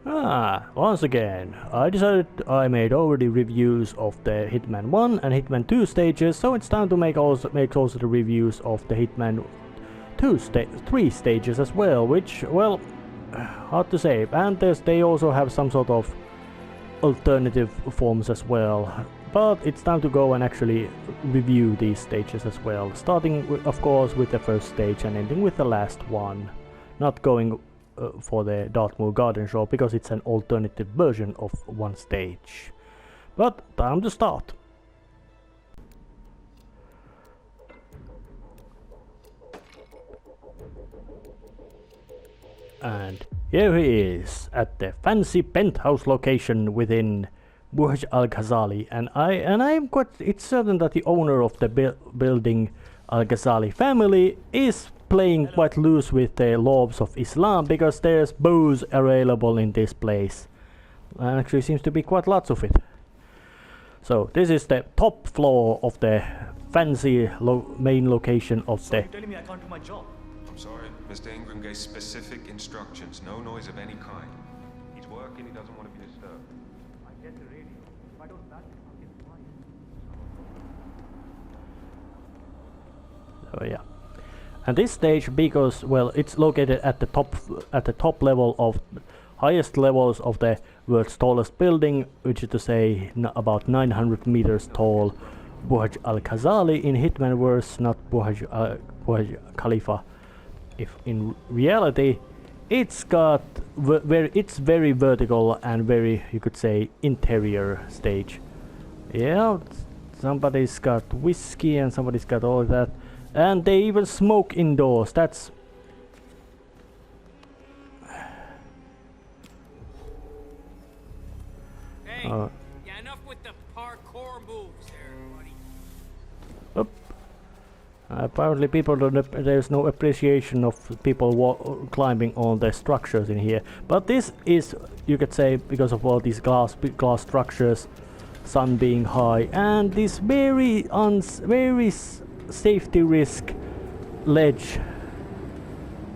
Once again, I decided I made already reviews of the Hitman 1 and Hitman 2 stages, so it's time to make also the reviews of the Hitman 3 stages as well, which, well, hard to say. And they also have some sort of alternative forms as well. But it's time to go and actually review these stages as well, starting with, of course, with the first stage and ending with the last one. Not going for the Dartmoor Garden Show because it's an alternative version of one stage. But time to start. And here he is at the fancy penthouse location within Burj Al Ghazali, and I'm quite certain that the owner of the building, Al Ghazali family, is playing quite loose with the laws of Islam, because there's booze available in this place. And actually seems to be quite lots of it. So this is the top floor of the fancy main location of the... Telling me I can't do my job. I'm sorry, Mr. Ingram gave specific instructions. No noise of any kind. He's working, he doesn't want to be disturbed. I get the radio. If I don't back it, I'll get fired. Oh yeah. And this stage, because, well, it's located at the top level of highest levels of the world's tallest building, which is to say about 900 meters tall, Burj Al Ghazali in Hitman verse, not Burj Khalifa. If in reality, it's got it's very vertical and very, you could say, interior stage. Yeah, somebody's got whiskey and somebody's got all that. And they even smoke indoors. That's... Hey, yeah, enough with the parkour moves there, buddy. Apparently people there's no appreciation of people climbing on the structures in here. But this is, you could say, because of all these glass structures, sun being high, and this very safety risk ledge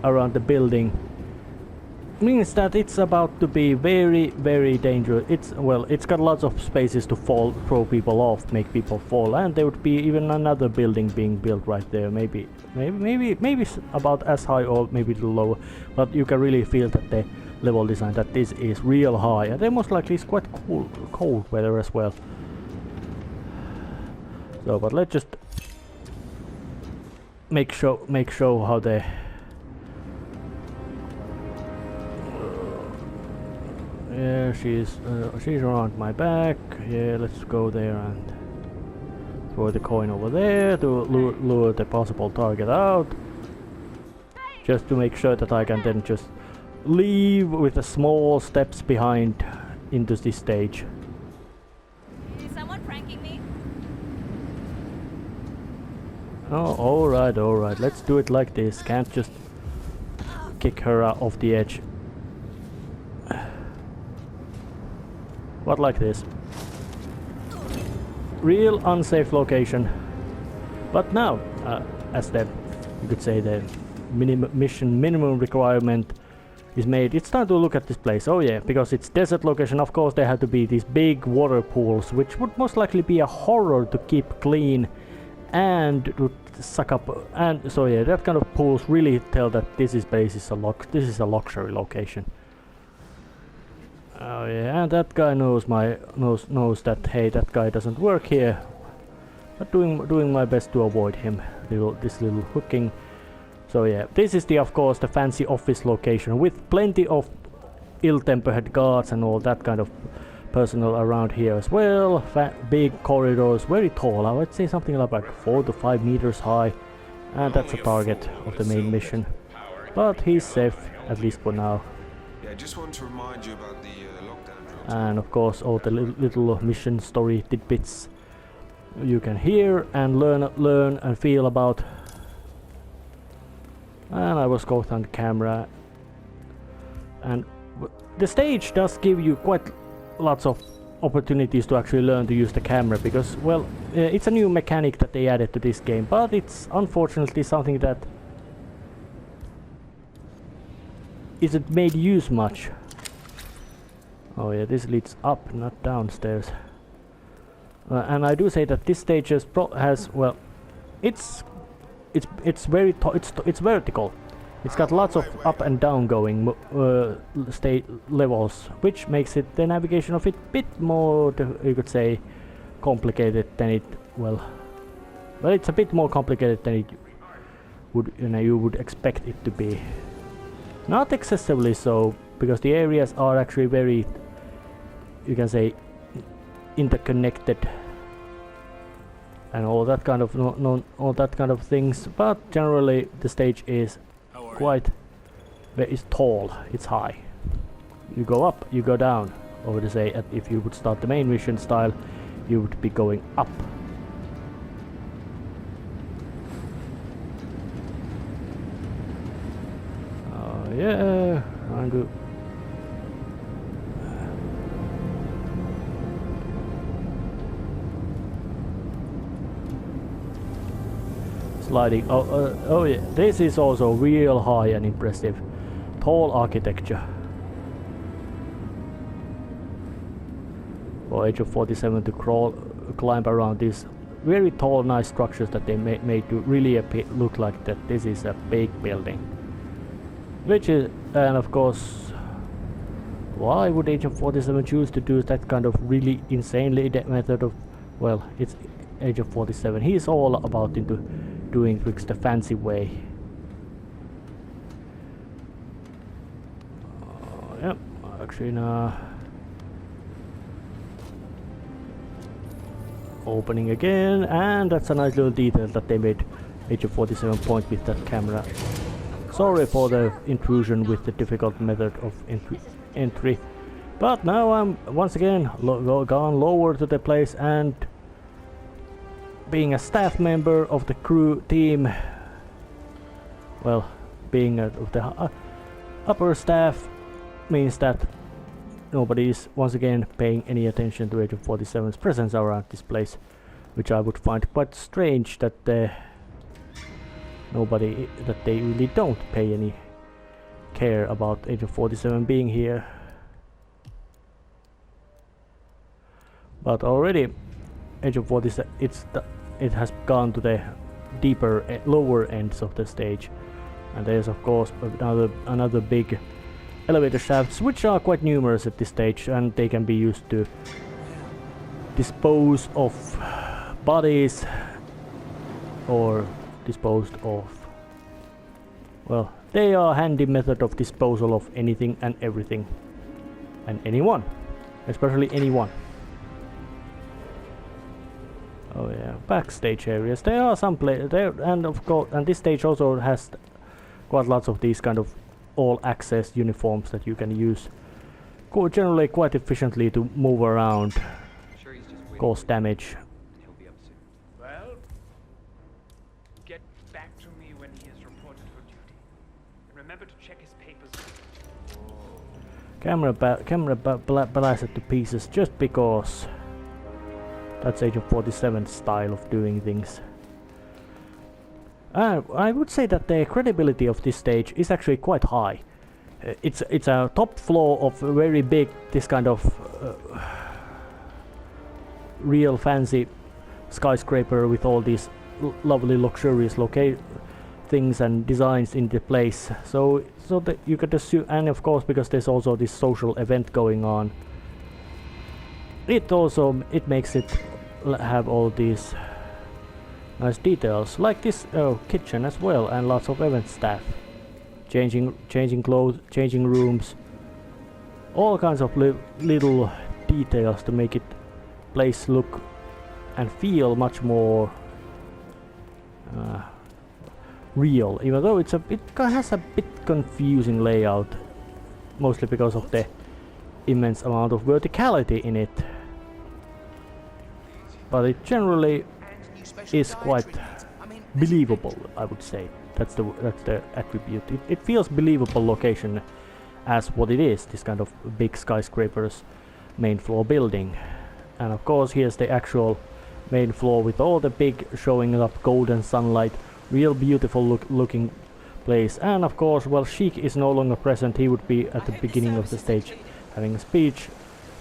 around the building means that it's about to be very dangerous. It's got lots of spaces to throw people off, make people fall, and there would be even another building being built right there, maybe about as high or maybe a little lower, but you can really feel that the level design, that this is real high, and then most likely it's quite cold weather as well. So, but let's just make show how the yeah, she's around my back. Yeah, let's go there and throw the coin over there to lure the possible target out, just to make sure that I can then just leave with the small steps behind into this stage. Is someone pranking me? Oh, alright, let's do it like this. Can't just kick her off the edge. What, like this? Real unsafe location. But now, as the, you could say, the minimum requirement is made, it's time to look at this place. Oh yeah, because it's desert location, of course there have to be these big water pools, which would most likely be a horror to keep clean and to suck up, and so yeah, that kind of pools really tell that this is a luxury location. Oh yeah, and that guy knows that, hey, that guy doesn't work here. But doing my best to avoid him, this little hooking. So yeah, this is of course the fancy office location with plenty of ill-tempered guards and all that kind of personnel around here as well. Big corridors, very tall. I would say something like 4 to 5 meters high, and that's the target of the main mission. But he's safe, at least for now. Yeah, I just want to remind you about the lockdown drill. And of course all the little mission story tidbits you can hear and learn and feel about. And I was caught on camera, and the stage does give you quite lots of opportunities to actually learn to use the camera, because, well, it's a new mechanic that they added to this game, but it's unfortunately something that isn't made use much. Oh yeah, this leads up, not downstairs. And I do say that this stage has well, it's very it's vertical. It's got lots of up and down going state levels, which makes it the navigation of it a bit more, you could say, complicated than it well, it's a bit more complicated than it would you would expect it to be. Not excessively so, because the areas are actually very, you can say, interconnected and all that kind of all that kind of things, but generally the stage is quite it's tall, it's high. You go up, you go down. Or to say, if you would start the main mission style, you would be going up. Yeah, I'm good. Sliding. Oh yeah, this is also real high and impressive. Tall architecture. For Age of 47 to climb around these very tall, nice structures that they made to really look like that this is a big building. Which is, and of course, why would Age of 47 choose to do that kind of really insanely method of, well, it's Age of 47. He's all about into doing things the fancy way. Yep, actually now opening again, and that's a nice little detail that they made Age of 47 point with that camera. Sorry for the intrusion with the difficult method of entry, but now I'm once again gone lower to the place, and being a staff member of the crew team, well, being of the upper staff means that nobody is once again paying any attention to Age of 47's presence around this place, which I would find quite strange that they really don't pay any care about Age of 47 being here. But already Age of 47, it has gone to the deeper lower ends of the stage, and there's of course another big elevator shafts, which are quite numerous at this stage, and they can be used to dispose of bodies or disposed of, well, they are a handy method of disposal of anything and everything and anyone, especially anyone. Oh yeah, backstage areas. There are some there, and of course, and this stage also has quite lots of these kind of all-access uniforms that you can use generally quite efficiently to move around, cause damage. He'll be up soon. Well, get back to me when he is reported for duty. And remember to check his papers. Camera blasted to pieces just because. That's Age of 47's style of doing things. I would say that the credibility of this stage is actually quite high. It's a top floor of a very big, this kind of real fancy skyscraper with all these lovely luxurious things and designs in the place. So that you could assume, and of course because there's also this social event going on, it makes it have all these nice details, like this kitchen as well, and lots of event staff, changing clothes, changing rooms, all kinds of little details to make it place look and feel much more real, even though it has a bit confusing layout, mostly because of the immense amount of verticality in it. But it generally is quite believable, I would say. That's the attribute. It feels believable location as what it is, this kind of big skyscrapers main floor building. And of course here's the actual main floor with all the big showing up golden sunlight, real beautiful looking place. And of course, well, Sheik is no longer present. He would be at the beginning of the stage having a speech,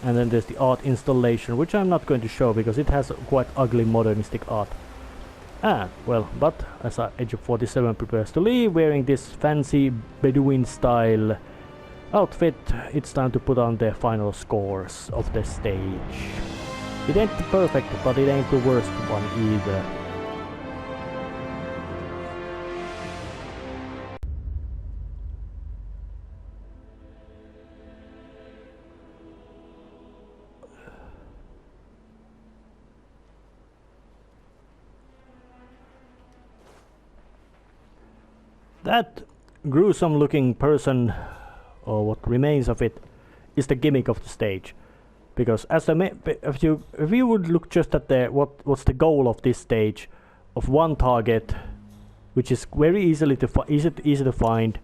And then there's the art installation, which I'm not going to show because it has quite ugly modernistic art. Ah, well, but as Agent 47 prepares to leave, wearing this fancy Bedouin style outfit, it's time to put on the final scores of the stage. It ain't perfect, but it ain't the worst one either. That gruesome looking person, or what remains of it, is the gimmick of the stage. Because as if you would look just at the what's the goal of this stage, of one target, which is very easy to find,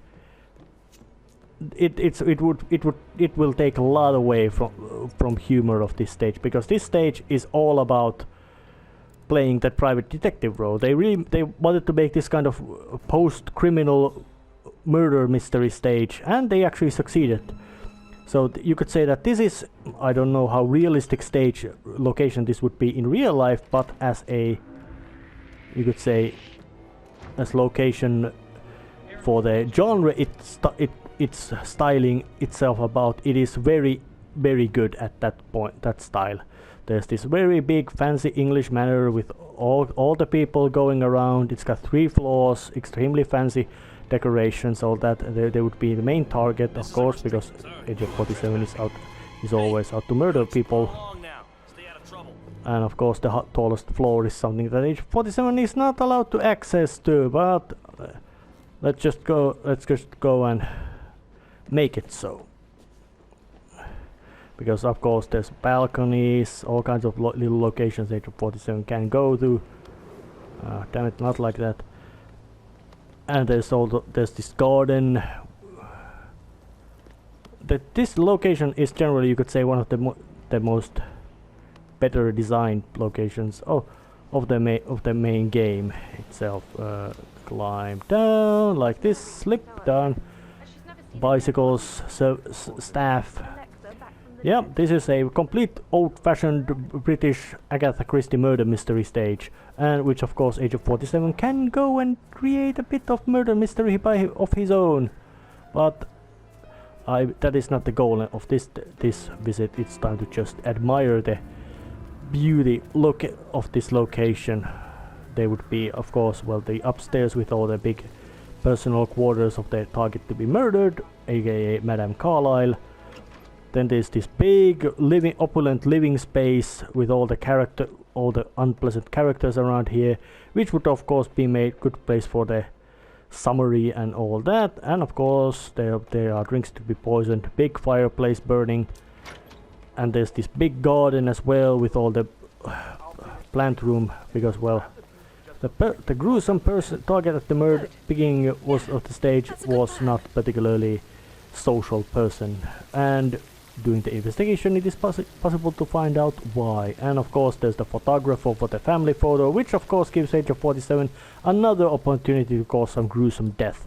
it will take a lot away from humor of this stage, because this stage is all about playing that private detective role. They wanted to make this kind of post-criminal murder mystery stage, and they actually succeeded. So you could say that this is, I don't know how realistic stage location this would be in real life, but as a, you could say, as location for the genre, it's styling itself about, it is very good at that point, that style. There's this very big fancy English manor with all the people going around. It's got 3 floors, extremely fancy decorations, all that. They would be the main target, of course, because Agent 47 is always out to murder people. And of course the tallest floor is something that Agent 47 is not allowed to access to, but let's just go and make it so. Because of course there's balconies, all kinds of little locations Agent 47 can go to. Damn it, not like that. And there's this garden. This location is generally, you could say, one of the most better designed locations of the main game itself. Climb down like this, slip down. Bicycles, staff. Yeah, this is a complete old-fashioned British Agatha Christie murder mystery stage, and which of course Agent 47 can go and create a bit of murder mystery of his own. But that is not the goal of this visit. It's time to just admire the beauty of this location. There would be, of course, well, the upstairs with all the big personal quarters of the target to be murdered, aka Madame Carlyle. Then there's this big opulent living space with all the unpleasant characters around here, which would of course be made good place for the summary and all that. And of course there are drinks to be poisoned, big fireplace burning, and there's this big garden as well with all the plant room, because well, the gruesome target at the beginning of the stage was not particularly social person, and during the investigation it is possible to find out why. And of course there's the photographer for the family photo, which of course gives Agent 47 another opportunity to cause some gruesome death,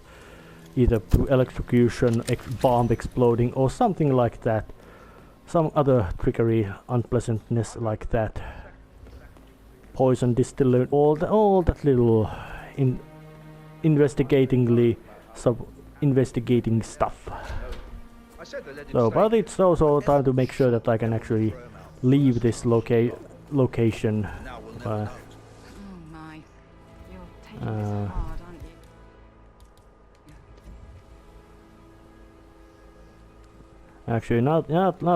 either through electrocution, bomb exploding, or something like that. Some other trickery, unpleasantness like that. Poison distiller, all that little investigating stuff. So, but it's also time to make sure that I can actually leave this location. Oh my, you're taking this hard, aren't you? Actually, not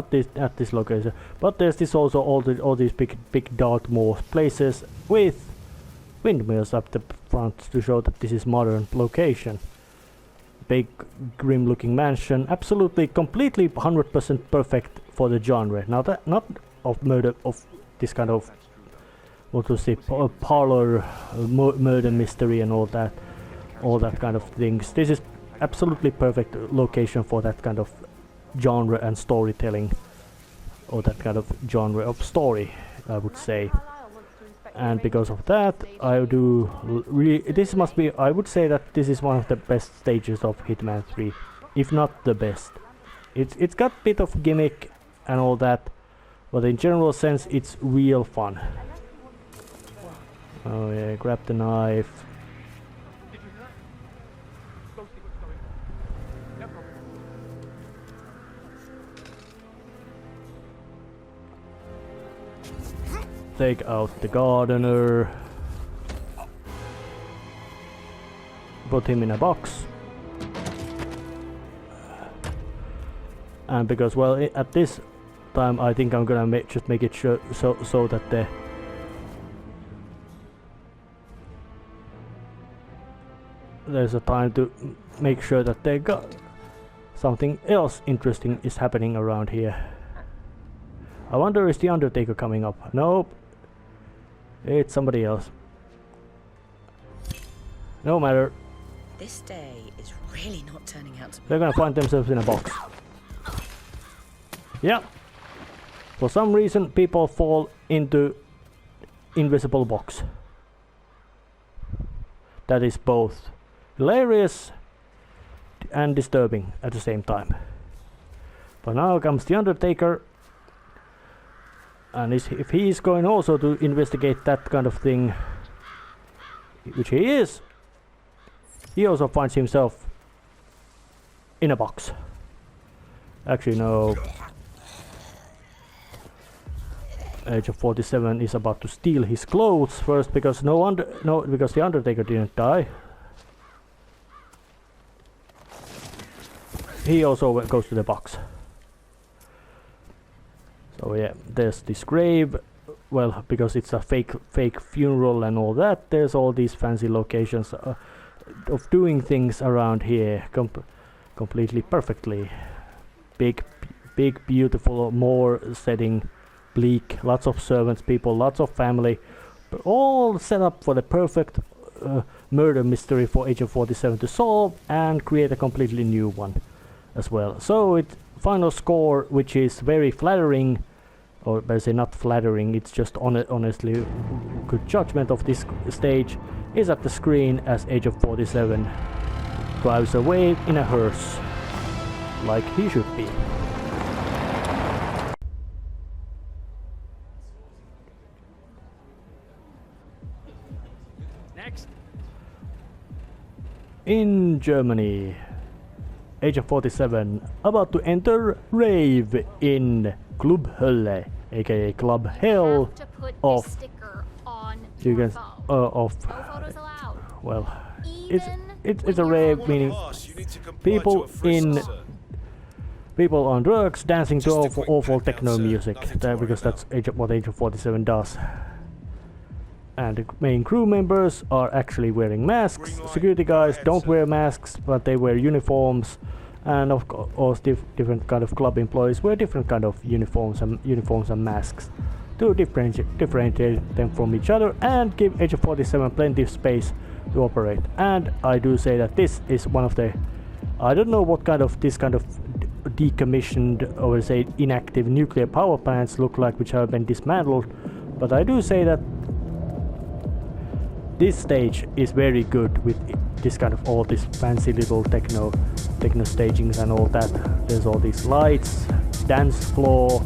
this at this location, but there's this also all these big Dartmoor places with windmills up the front to show that this is modern location. Big grim looking mansion, absolutely completely 100% perfect for the genre. Now that not of murder, of this kind of, what to say, parlor murder mystery and all that kind of things. This is absolutely perfect location for that kind of genre and storytelling, or that kind of genre of story, I would say. And because of that, I would say that this is one of the best stages of Hitman 3, if not the best. It's got a bit of gimmick and all that, but in general sense it's real fun. Oh yeah, grab the knife. Did you hear that? Go see what's going on. No problem. Take out the gardener. Put him in a box. And because, well, at this time I think I'm gonna just make it sure so that there's a time to make sure that they got something else interesting is happening around here. I wonder, is the Undertaker coming up? Nope. It's somebody else. No matter. This day is really not turning out to be. They're gonna find themselves in a box. Yeah. For some reason people fall into invisible box. That is both hilarious and disturbing at the same time. But now comes the Undertaker, and if he is going also to investigate that kind of thing, which he is, he also finds himself in a box. Actually no. Age of 47 is about to steal his clothes first, because because the Undertaker didn't die. He also goes to the box. So yeah, there's this grave. Well, because it's a fake funeral and all that, there's all these fancy locations of doing things around here completely perfectly. Big beautiful moor setting, bleak, lots of servants, people, lots of family, but all set up for the perfect murder mystery for Age of 47 to solve and create a completely new one as well. So it final score, which is very flattering, or better say not flattering, it's just honestly good judgment of this stage, is at the screen as Age of 47 drives away in a hearse, like he should be. Next. In Germany, Age of 47 about to enter rave in Club Hölle, aka Club Hell Have to put of this sticker on you your can phone. of No photos allowed. well, Even it's when a you're rave, on meaning people on drugs dancing to awful techno music, because that's what Age of 47 does. And the main crew members are actually wearing masks. Security guys don't wear masks, but they wear uniforms. And of course, different kind of club employees wear different kind of uniforms and masks to differentiate them from each other and give Age of 47 plenty of space to operate. And I do say that this is one of the, I don't know what kind of this kind of decommissioned or say inactive nuclear power plants look like, which have been dismantled, but I do say that this stage is very good with this kind of all this fancy little techno stagings and all that. There's all these lights, dance floor,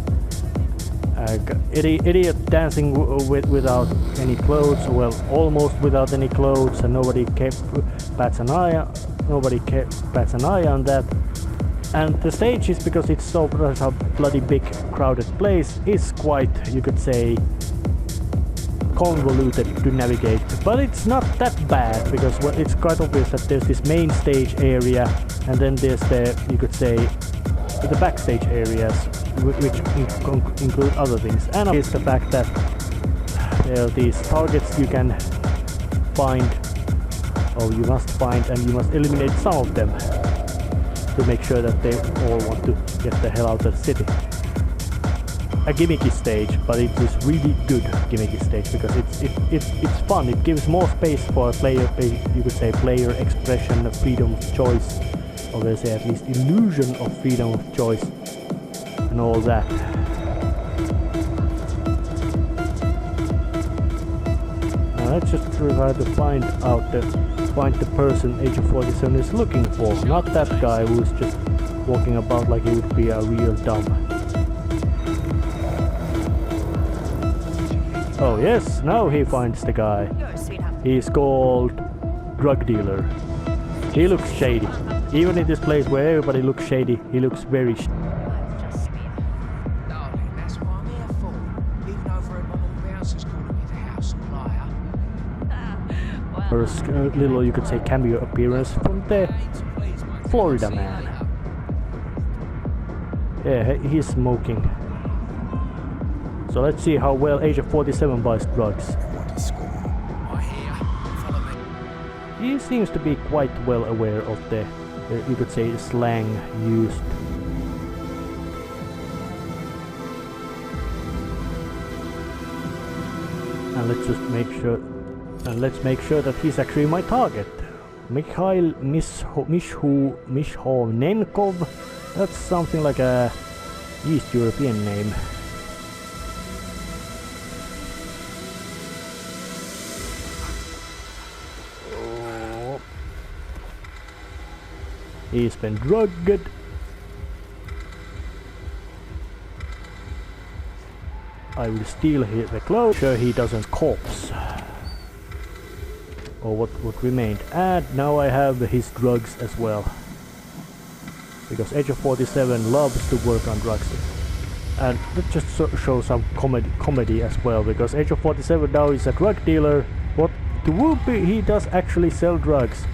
idiot dancing without any clothes, well, almost without any clothes, and nobody bats an eye on that. And the stage is, because it's so a bloody big crowded place, is quite, you could say, convoluted to navigate, but it's not that bad, because it's quite obvious that there's this main stage area, and then there's the, you could say, the backstage areas, which include other things. And it's the fact that there are these targets you can find, or you must find, and you must eliminate some of them to make sure that they all want to get the hell out of the city. A gimmicky stage, but it is really good gimmicky stage, because it's fun. It gives more space for a player, you could say, player expression, freedom of choice, or let's say at least illusion of freedom of choice, and all that. Now let's just try to find the person Age of 47 is looking for, not that guy who's just walking about like he would be a real dumb. yes, now he finds the guy. He's called drug dealer. He looks shady. Even in this place where everybody looks shady, he looks very Darling, that's what I'm here for. Even over at my little bouncers calling me the house supplier. or a little, you could say, cameo appearance from the Florida man. Yeah, he's smoking. So let's see how well Agent 47 buys drugs. He seems to be quite well aware of the, you could say, slang used. And let's just make sure, that he's actually my target. Mikhail Mishhovnenkov. That's something like a East European name. He's been drugged. I will steal the clothes. Sure he doesn't corpse. Or what remained. And now I have his drugs as well. Because Agent 47 loves to work on drugs. And let's just show some comedy as well. Because Agent 47 now is a drug dealer. What to Whoopi, he does actually sell drugs.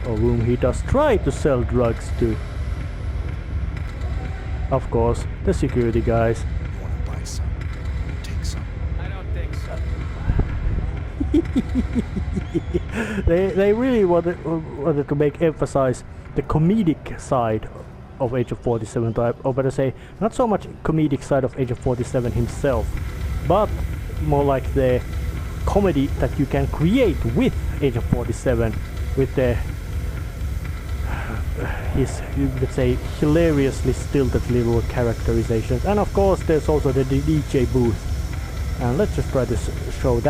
Or whom he does try to sell drugs to. Of course, the security guys. Wanna buy some? Take some. I don't think so. they really wanted to emphasize the comedic side of Agent 47 type, or better say, not so much comedic side of Agent 47 himself, but more like the comedy that you can create with Agent 47, with the his, you could say, hilariously stilted little characterizations. And of course there's also the DJ booth, and let's just try to show off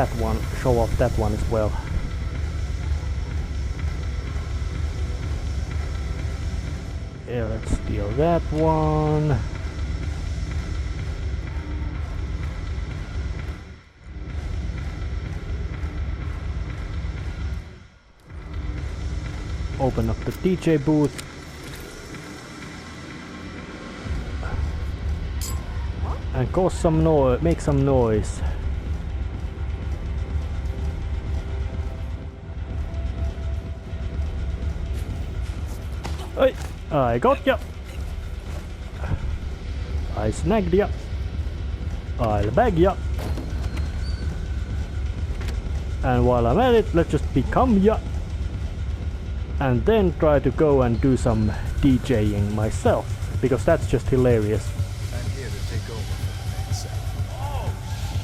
that one as well. Yeah, let's steal that one. Open up the DJ booth. And cause some noise, make some noise. Hey, I got ya. I snagged ya. I'll bag ya. And while I'm at it, let's just become ya. And then try to go and do some DJing myself, because that's just hilarious. I'm here to take over for the man set. Oh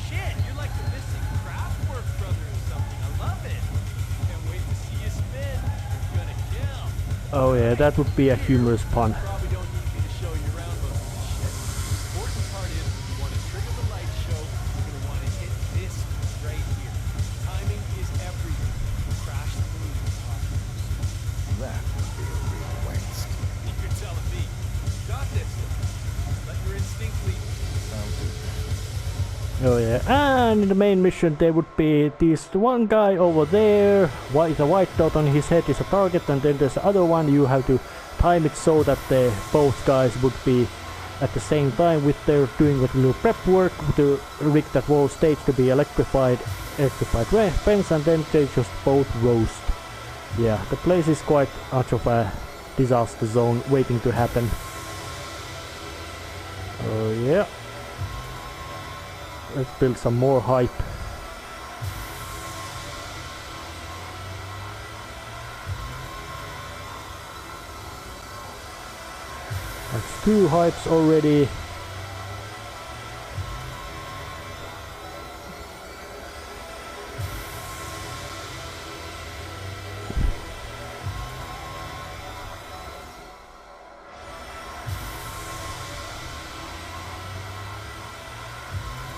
shit! You're like the missing Kraftwerk brother or something. I love it. Can't wait to see you spin. You're gonna kill. Oh yeah, that would be a humorous pun. Probably don't need me to show you around most of this shit. The important part is, if you want to trigger the light show, you're gonna want to hit this right here. Timing is everything. Crash the movie. That would be a real waste. You're telling me. Got this. Let your instinct lead. I'll do that. Oh yeah, and in the main mission there would be this one guy over there, with a white dot on his head is a target, and then there's the other one. You have to time it so that both guys would be at the same time with their doing a little prep work to rig that whole stage to be electrified fence, and then they just both roast. Yeah, the place is quite much of a disaster zone waiting to happen. Oh yeah. Let's build some more hype. That's 2 hypes already.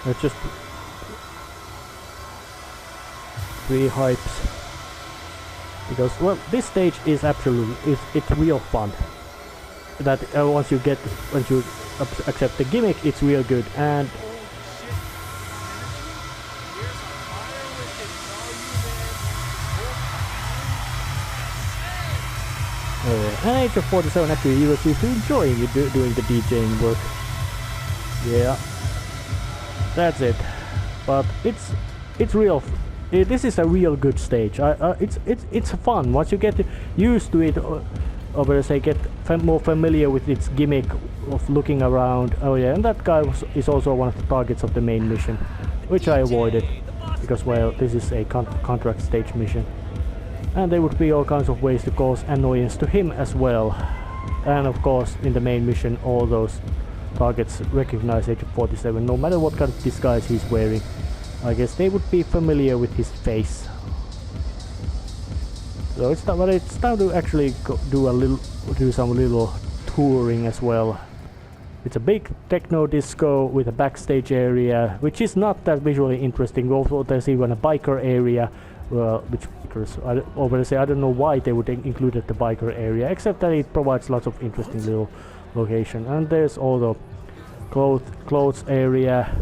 Let's just 3 hypes, because well, this stage is absolutely it's real fun. That once you accept the gimmick, it's real good. And and Age of 47 actually he was enjoying doing the DJing work. Yeah, that's it. But it's real. This is a real good stage. It's fun once you get used to it, or better say get more familiar with its gimmick of looking around. Oh yeah, and that guy is also one of the targets of the main mission, which I avoided because well, this is a contract stage mission, and there would be all kinds of ways to cause annoyance to him as well. And of course, in the main mission, all those targets recognize Age of 47, no matter what kind of disguise he's wearing. I guess they would be familiar with his face. So it's time to actually do some little touring as well. It's a big techno disco with a backstage area, which is not that visually interesting. Also, there's even a biker area, which I don't know why they would include the biker area, except that it provides lots of interesting little location. And there's also clothes area.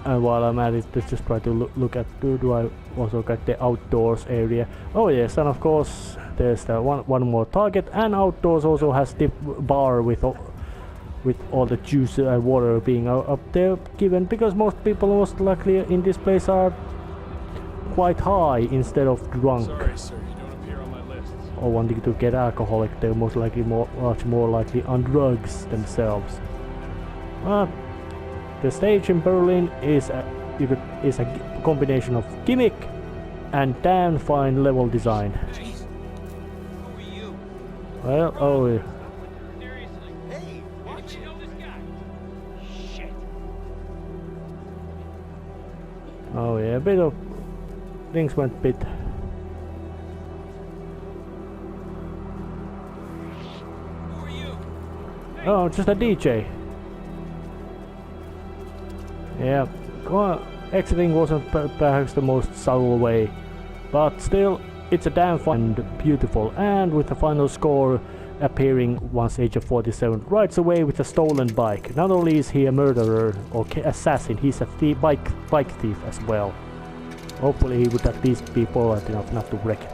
And while I'm at it, let's just try to look at do I also get the outdoors area. Oh yes, and of course there's the one more target, and outdoors also has the bar with all the juice and water being up there given, because most people most likely in this place are quite high instead of drunk. Sorry, sir, you don't appear on my list. Or wanting to get alcoholic. They're much more likely on drugs themselves. The stage in Berlin is a combination of gimmick and damn fine level design. Jeez. Who are you? Well, oh yeah. Seriously. Hey, what? You know this guy? Shit. Oh yeah, a bit of things went bit. Who are you? Oh, just a DJ. Yeah, well, exiting wasn't perhaps the most subtle way, but still, it's a damn fun and beautiful, and with the final score appearing once Age of 47 rides away with a stolen bike. Not only is he a murderer or assassin, he's a bike thief as well. Hopefully he would at least be polite enough not to wreck it.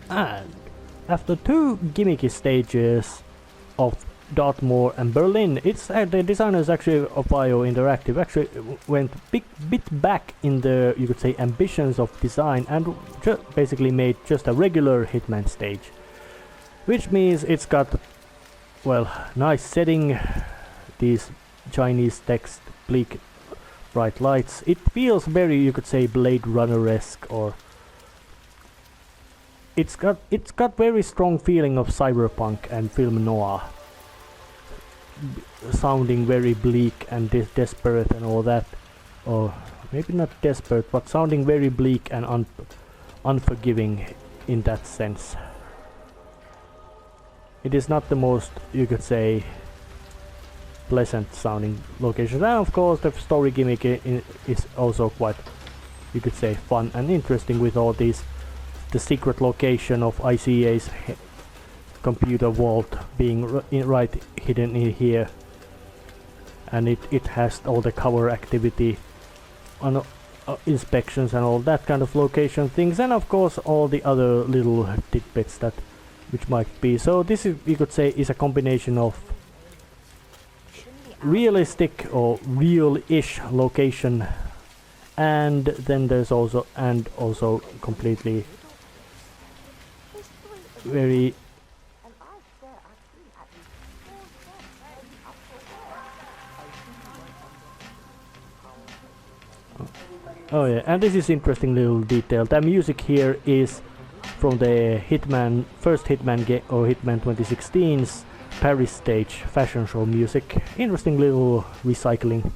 And after two gimmicky stages of Dartmoor and Berlin, it's the designers actually of Bio Interactive actually went bit back in the, you could say, ambitions of design, and basically made just a regular Hitman stage, which means it's got, well, nice setting, these Chinese text, bleak bright lights. It feels very, you could say, Blade Runner-esque, or it's got very strong feeling of cyberpunk and film noir, sounding very bleak and desperate and all that, or maybe not desperate, but sounding very bleak and unforgiving in that sense. It is not the most, you could say, pleasant sounding location, and of course the story gimmick is also quite, you could say, fun and interesting, with all these, the secret location of ICA's computer vault being right hidden in here, and it has all the cover activity on inspections and all that kind of location things, and of course all the other little tidbits that which might be. So this is, you could say, is a combination of realistic or real-ish location, and then there's also completely very oh yeah, and this is interesting little detail. The music here is from the first Hitman game, or Hitman 2016's Paris stage fashion show music. Interesting little recycling.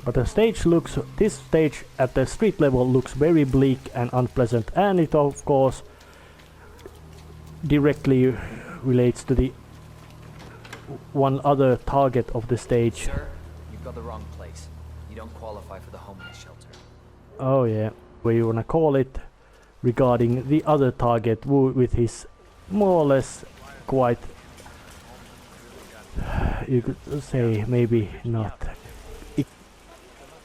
But this stage at the street level looks very bleak and unpleasant, and it of course directly relates to the one other target of the stage. Sir, you've got the wrong place. You don't qualify for the homeless shelter. Oh yeah, where you wanna call it, regarding the other target with his more or less quite, you could say maybe not,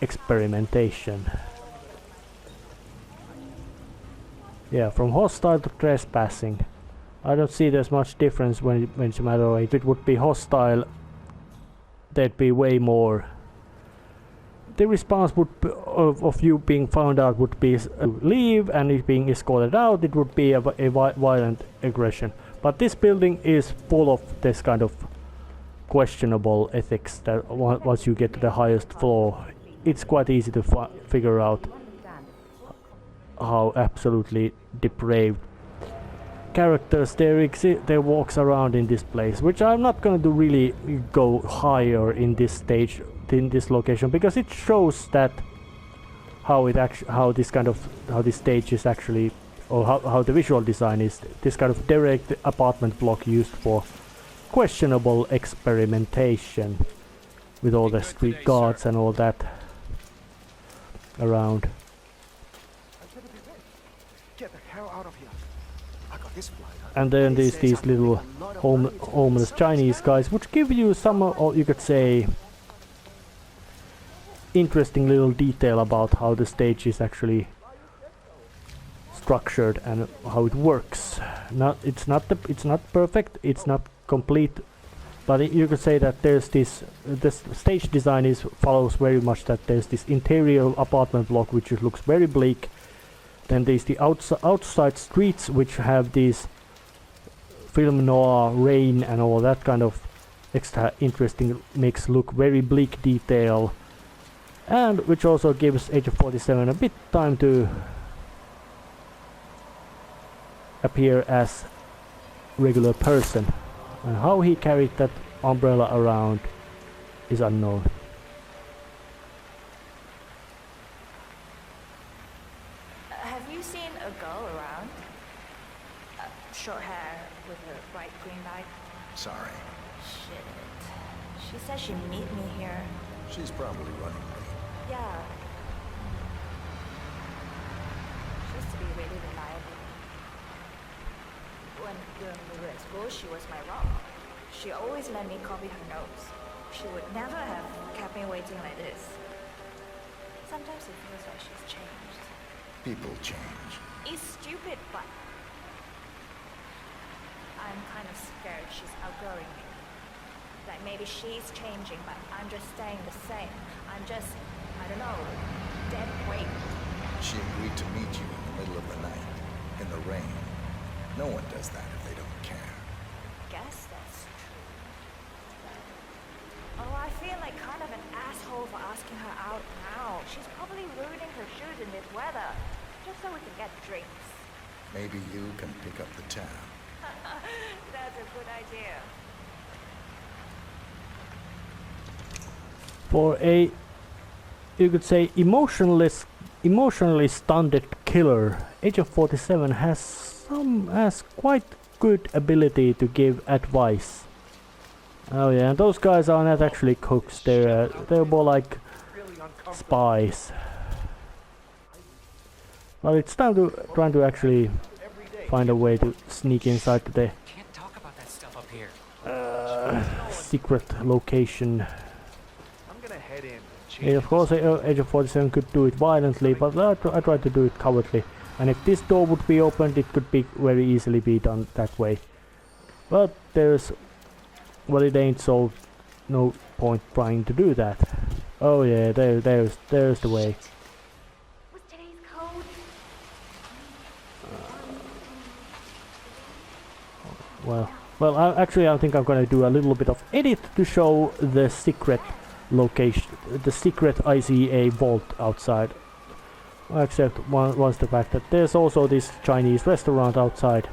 experimentation. Yeah, from hostile to trespassing. I don't see there's much difference when it's a matter of, if it would be hostile, there'd be way more. The response would be, of you being found out would be leave, and if being escorted out, it would be a violent aggression. But this building is full of this kind of questionable ethics that once you get to the highest floor, it's quite easy to figure out how absolutely depraved characters there walks around in this place, which I'm not going to really go higher in this stage, in this location, because it shows that how this stage is actually, or how the visual design is, this kind of direct apartment block used for questionable experimentation with all the street guards and all that around. Get the hell out of here. I got this flight. And then there's these little homeless Chinese guys, which give you some, or you could say, interesting little detail about how the stage is actually structured and how it works. It's not perfect, it's not complete, but you could say that there's this stage design follows very much that there's this interior apartment block which looks very bleak. Then there's the outside streets which have these film noir rain and all that kind of extra interesting, makes look very bleak detail, and which also gives Agent 47 a bit time to appear as regular person, and how he carried that umbrella around is unknown. Have you seen a girl around? Short hair with a bright green light? Sorry. Shit. She said she'd meet me here. She's probably running late. Yeah. She used to be really reliable. When we were at school, she was my rock. She always let me copy her notes. She would never have kept me waiting like this. Sometimes it feels like she's changed. People change. It's stupid, but I'm kind of scared she's outgrowing me. Like maybe she's changing, but I'm just staying the same. I'm just, I don't know, dead weight. She agreed to meet you in the middle of the night, in the rain. No one does that if they don't care. Guess that's true. Oh, I feel like kind of an asshole for asking her out now. She's probably ruining her shoes in this weather, just so we can get drinks. Maybe you can pick up the tab. That's a good idea. For a, you could say, emotionally stunted killer, Agent 47 has quite good ability to give advice. Oh yeah, and those guys are not actually cooks. They're more like spies. But it's time to actually find a way to sneak inside to the Can't talk about that stuff up here. secret location. I'm gonna head in. Yeah, of course, Agent 47 could do it violently, but I tried to do it cowardly. And if this door would be opened, it could be very easily be done that way. But well, it ain't, so no point trying to do that. Oh yeah, there's the way. Was today's code? Well, I think I'm gonna do a little bit of edit to show the secret location, the secret ICA vault outside. Except once the fact that there's also this Chinese restaurant outside.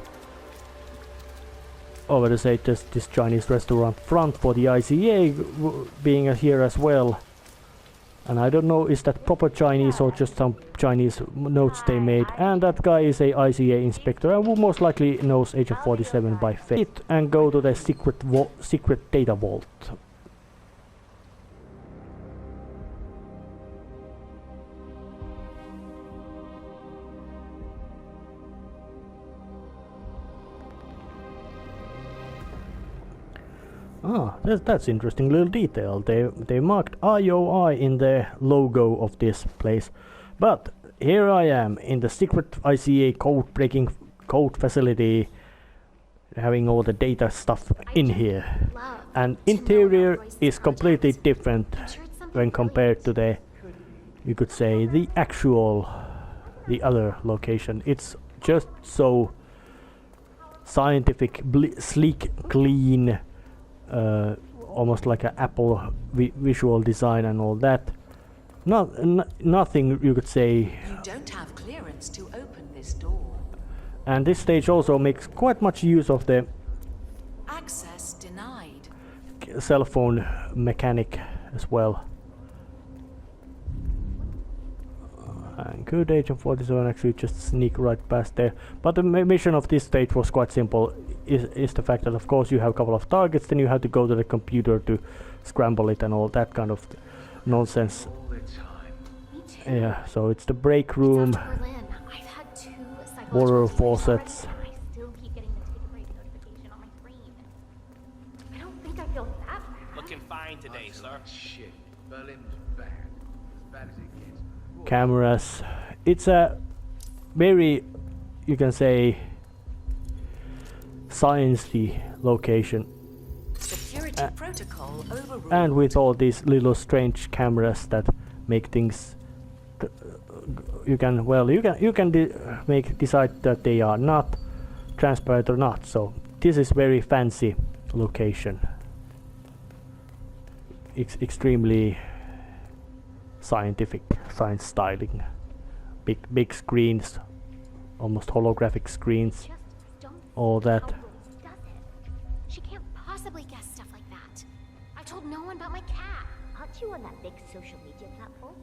Over to say just this Chinese restaurant front for the ICA being here as well. And I don't know is that proper Chinese or just some Chinese notes they made. And that guy is a ICA inspector and who most likely knows Agent 47 by face. And go to the secret data vault. Ah, that's interesting little detail. They marked IOI in the logo of this place. But here I am in the secret ICA code-breaking code facility, having all the data stuff in here. And interior is completely different when compared to the, you could say, the other location. It's just so scientific, sleek, clean. Almost like an Apple visual design and all that. Nothing you could say. You don't have clearance to open this door. And this stage also makes quite much use of the Access denied. Cell phone mechanic as well. And could Agent 47 actually just sneak right past there? But the mission of this stage was quite simple. Is the fact that of course you have a couple of targets, then you have to go to the computer to scramble it and all that kind of nonsense. Yeah, so it's the break room, water faucets. Looking fine today, sir. Shit. Berlin's bad. As bad as it gets. Cameras. It's a very, you can say, sciencey location. Security protocol overruled. And with all these little strange cameras that make things, you can decide that they are not transparent or not. So this is very fancy location. It's extremely scientific, science styling. Big screens, almost holographic screens. All that. She can't possibly guess stuff like that. I told no one but my cat. Aren't you on that big social media platform?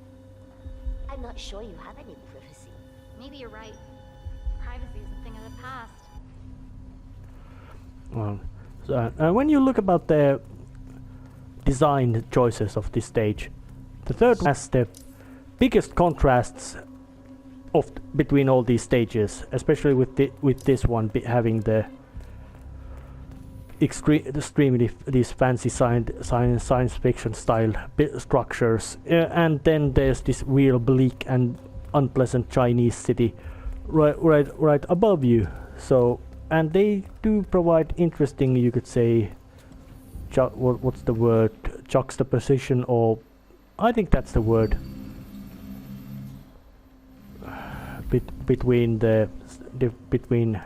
I'm not sure you have any privacy. Maybe you're right. Privacy is a thing of the past. Well, so, when you look about the design choices of this stage, the third one has the biggest contrasts between all these stages, especially with this one having the extremely these fancy science fiction style structures, and then there's this real bleak and unpleasant Chinese city right above you. So, and they do provide interesting, you could say, what's the word, juxtaposition, or I think that's the word, between between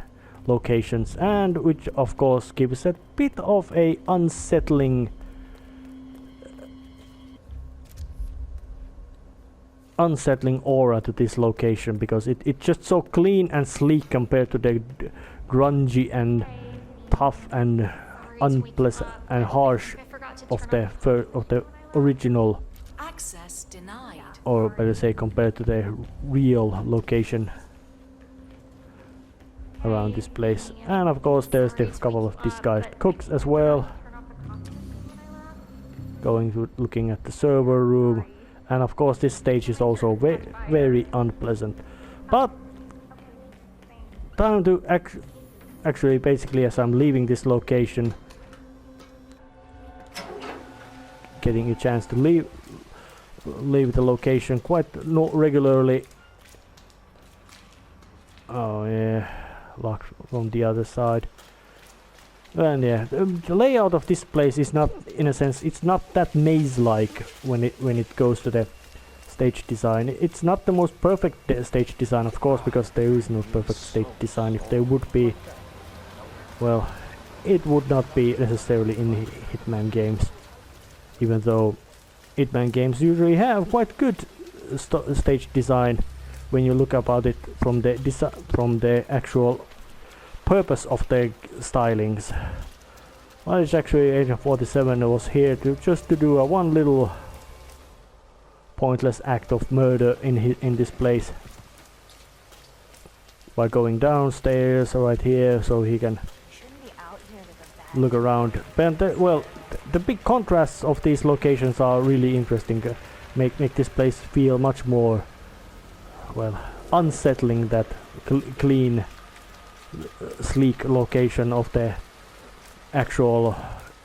locations, and which of course gives a bit of a unsettling aura to this location, because it's just so clean and sleek compared to the grungy and tough and unpleasant and harsh of the original, access denied, or better say compared to the real location around this place. And of course there's the couple of disguised cooks as well, looking at the server room. And of course this stage is also very unpleasant. But time to actually basically, as I'm leaving this location, getting a chance to leave the location quite regularly. Oh yeah, locked from the other side. And yeah, the layout of this place is not, in a sense, it's not that maze-like when it goes to the stage design. It's not the most perfect stage design, of course, because there is no perfect stage design. If there would be, well, it would not be necessarily in Hitman games, even though Hitman games usually have quite good stage design when you look about it from the actual purpose of the stylings. Well, it's actually Agent 47 was here to do one little pointless act of murder in this place. By going downstairs right here, so he can look around. But the big contrasts of these locations are really interesting. Make this place feel much more, well, unsettling. That clean, sleek location of the actual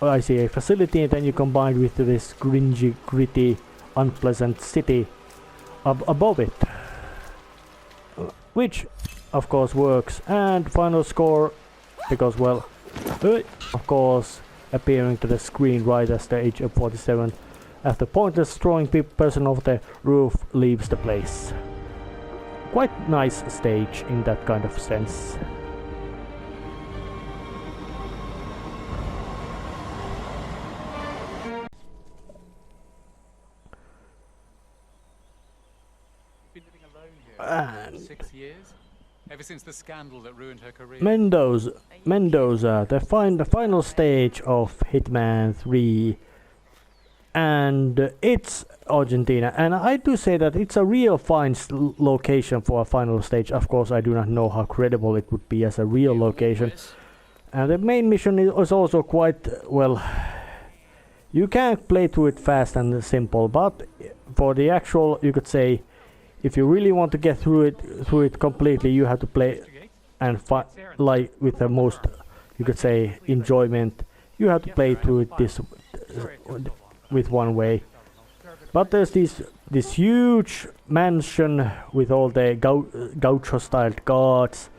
ICA facility, and then you combine with this gringy, gritty, unpleasant city above it, which of course works. And final score, because well, of course, appearing to the screen right as the Agent 47, after pointless throwing person off the roof, leaves the place. Quite nice stage in that kind of sense. Been living alone here 6 years? Ever since the scandal that ruined her career. Mendoza, the final stage of Hitman 3, and it's Argentina, and I do say that it's a real fine location for a final stage. Of course, I do not know how credible it would be as a real location, and the main mission is also quite, well, you can play through it fast and simple, but for the actual, you could say, if you really want to get through it completely, you have to play and like with the most, you could say, enjoyment. You have to play through it this with one way. But there's this huge mansion with all the gaucho-style guards,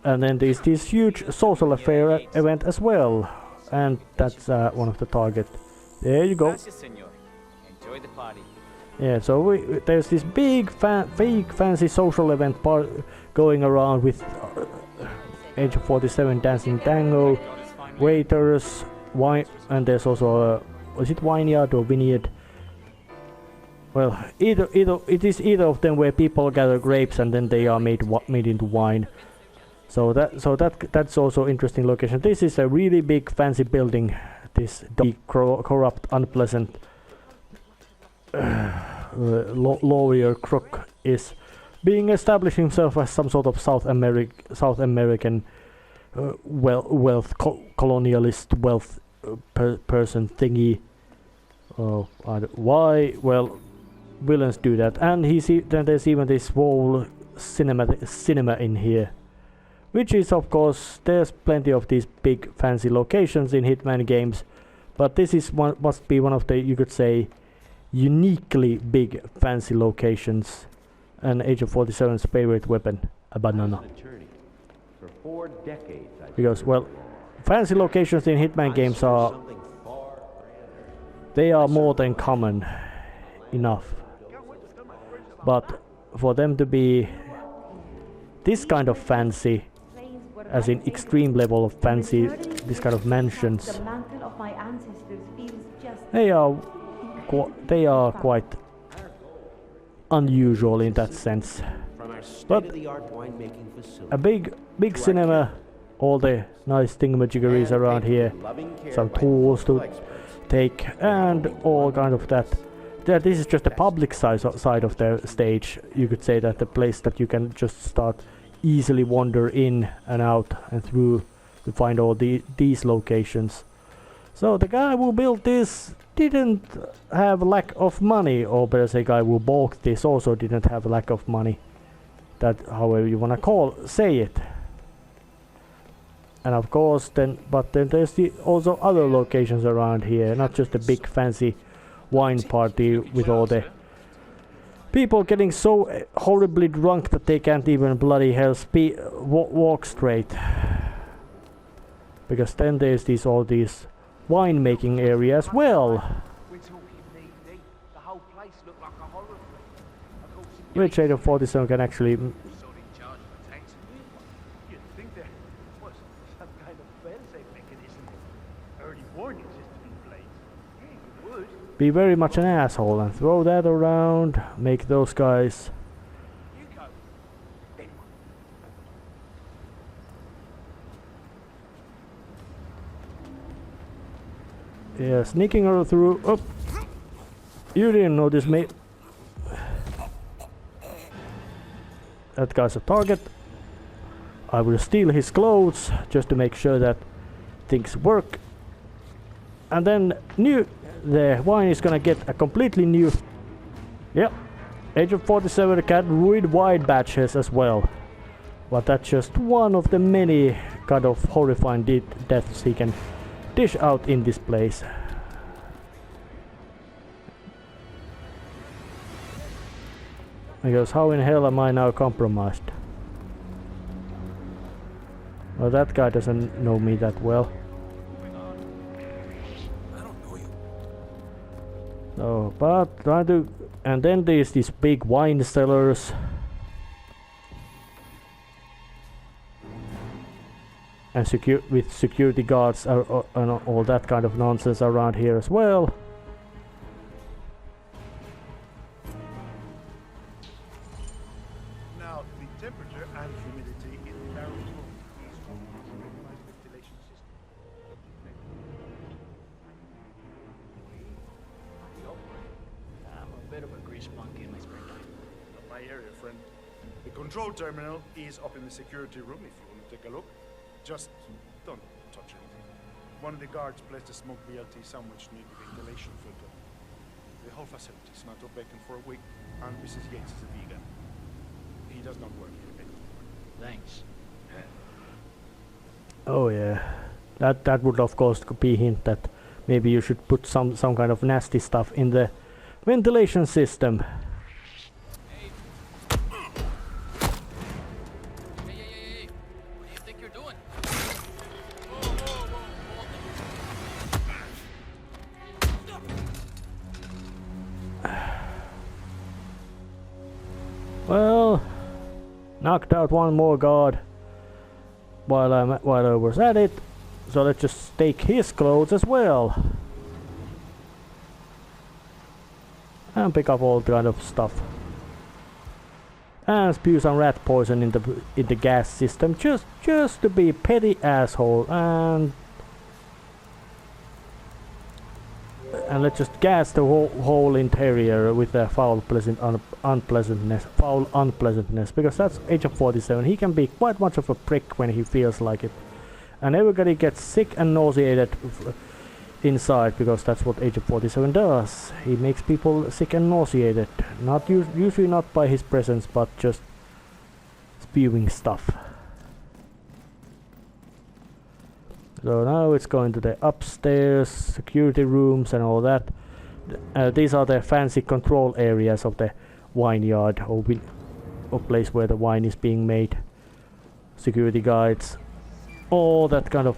and then there's this huge social affair event as well, and that's one of the targets. There you go. Enjoy the party. Yeah, so there's this big, fake, fancy social event going around with Agent 47 dancing tango, waiters, wine, and there's also was it vineyard or vineyard? Well, it is either of them where people gather grapes and then they are made into wine. So that's also interesting location. This is a really big, fancy building. This corrupt, unpleasant lawyer crook is establishing himself as some sort of South American wealth colonialist wealth person thingy. Why? Well, villains do that, and then there's even this whole cinema in here, which is, of course, there's plenty of these big fancy locations in Hitman games, but this is must be one of the, you could say, uniquely big fancy locations, and Agent 47's favorite weapon, a banana. Because, well, fancy locations in Hitman games are more than common enough, but for them to be this kind of fancy, as in extreme level of fancy, this kind of mansions, they are quite unusual in that sense. But a big cinema, all the nice thingamajiggeries around here, some tools to take, and all kind of that. This is just the public side of the stage. You could say that the place that you can just start easily wander in and out and through to find all these locations. So the guy who built this didn't have lack of money, or better say, guy who bought this also didn't have a lack of money. That, however you wanna say it. And of course, then there's also other locations around here, not just the big fancy wine party with all the people getting so horribly drunk that they can't even bloody hell walk straight. Because then there's all these winemaking area as well, which Agent 47 can actually be very much an asshole and throw that around, make those guys sneaking her through. Oh, you didn't notice me. that guy's a target. I will steal his clothes just to make sure that things work. And then the wine is gonna get a completely new... Yep, Agent 47 can read wide batches as well. But that's just one of the many kind of horrifying deaths he can dish out in this place. Because how in hell am I now compromised? Well, that guy doesn't know me that well. So, but try to... And then there's these big wine cellars. And with security guards and all that kind of nonsense around here as well. Now, the temperature and humidity in the barrel room is from the compromised ventilation system. I'm a bit of a grease monkey in my spare time. Not my area, friend. The control terminal is up in the security room if you want to take a look. Just don't touch anything. One of the guards placed a smoked BLT sandwich near the ventilation filter. The whole facility smelled of bacon for a week, and Mrs. Yates is a vegan. He does not work here anymore. Thanks. Oh yeah, that would of course be a hint that maybe you should put some kind of nasty stuff in the ventilation system. Well, knocked out one more guard while I was at it, so let's just take his clothes as well and pick up all kind of stuff and spew some rat poison in the gas system just to be petty asshole, and let's just gas the whole interior with a foul unpleasantness, because that's Agent 47. He can be quite much of a prick when he feels like it, and everybody gets sick and nauseated inside, because that's what Agent 47 does. He makes people sick and nauseated, not usually not by his presence, but just spewing stuff. So now it's going to the upstairs security rooms and all that. These are the fancy control areas of the vineyard, or place where the wine is being made. Security guides, all that kind of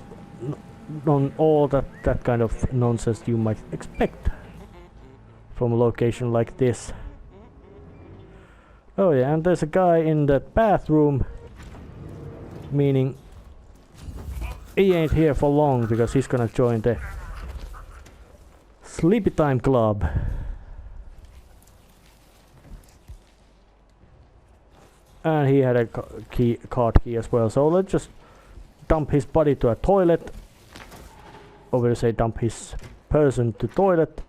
that kind of nonsense you might expect from a location like this. Oh yeah, and there's a guy in the bathroom, meaning he ain't here for long, because he's gonna join the Sleepy Time Club. And he had a card key as well, so let's just dump his body to a toilet. Or we'll say dump his person to toilet.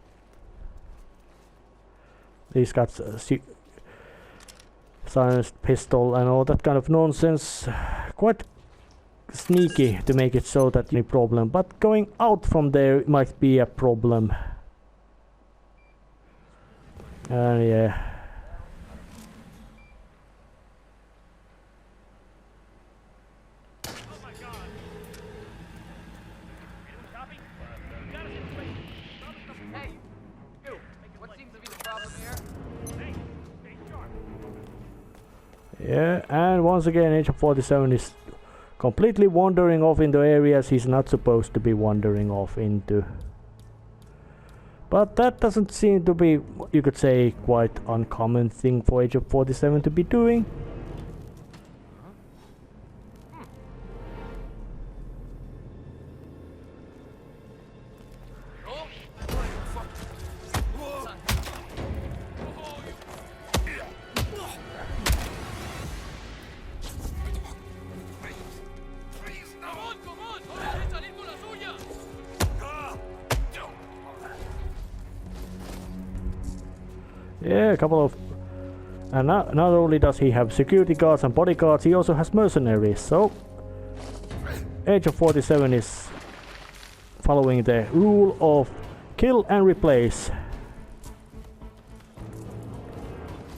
He's got a silenced pistol and all that kind of nonsense. Quite sneaky to make it so that any problem, but going out from there might be a problem. Yeah. Yeah, and once again Agent 47 is completely wandering off into areas he's not supposed to be wandering off into. But that doesn't seem to be, you could say, quite uncommon thing for Agent 47 to be doing. Yeah, a couple of And not only does he have security guards and bodyguards, he also has mercenaries. So Agent 47 is following the rule of kill and replace.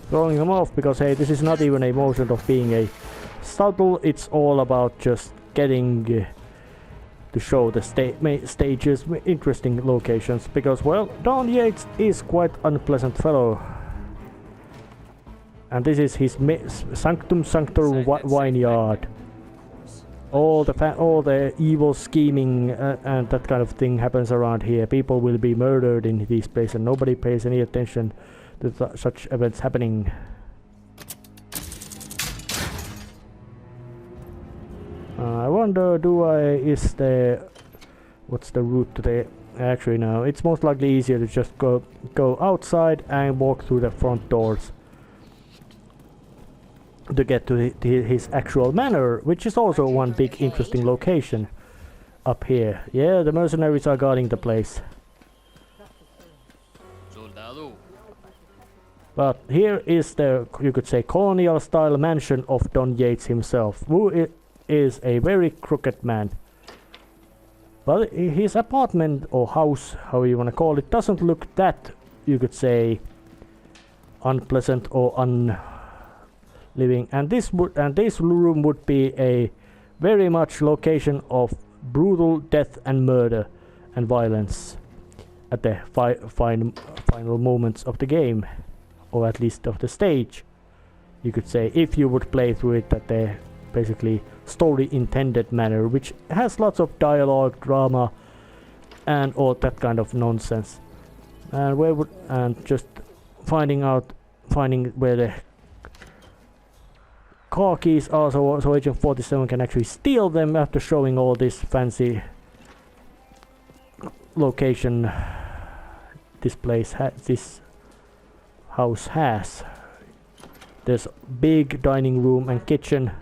Throwing him off because hey, this is not even a motion of being a subtle, it's all about just getting to show the stages, interesting locations, because well, Don Yates is quite unpleasant fellow. And this is his sanctum sanctorum vineyard. All the evil scheming and that kind of thing happens around here. People will be murdered in these places and nobody pays any attention to such events happening. I wonder, what's the route to the... Actually no, it's most likely easier to just go outside and walk through the front doors to get to his actual manor, which is also one big interesting location up here. Yeah, the mercenaries are guarding the place. But here is the, you could say, colonial style mansion of Don Yates himself, who is a very crooked man. But his apartment or house, however you want to call it, doesn't look that, you could say, unpleasant or living. And this room would be a very much location of brutal death and murder and violence at the final moments of the game, or at least of the stage. You could say, if you would play through it at the basically story intended manner, which has lots of dialogue, drama, and all that kind of nonsense. And just finding where the car keys are, so Agent 47 can actually steal them after showing all this fancy location this house has. There's big dining room and kitchen.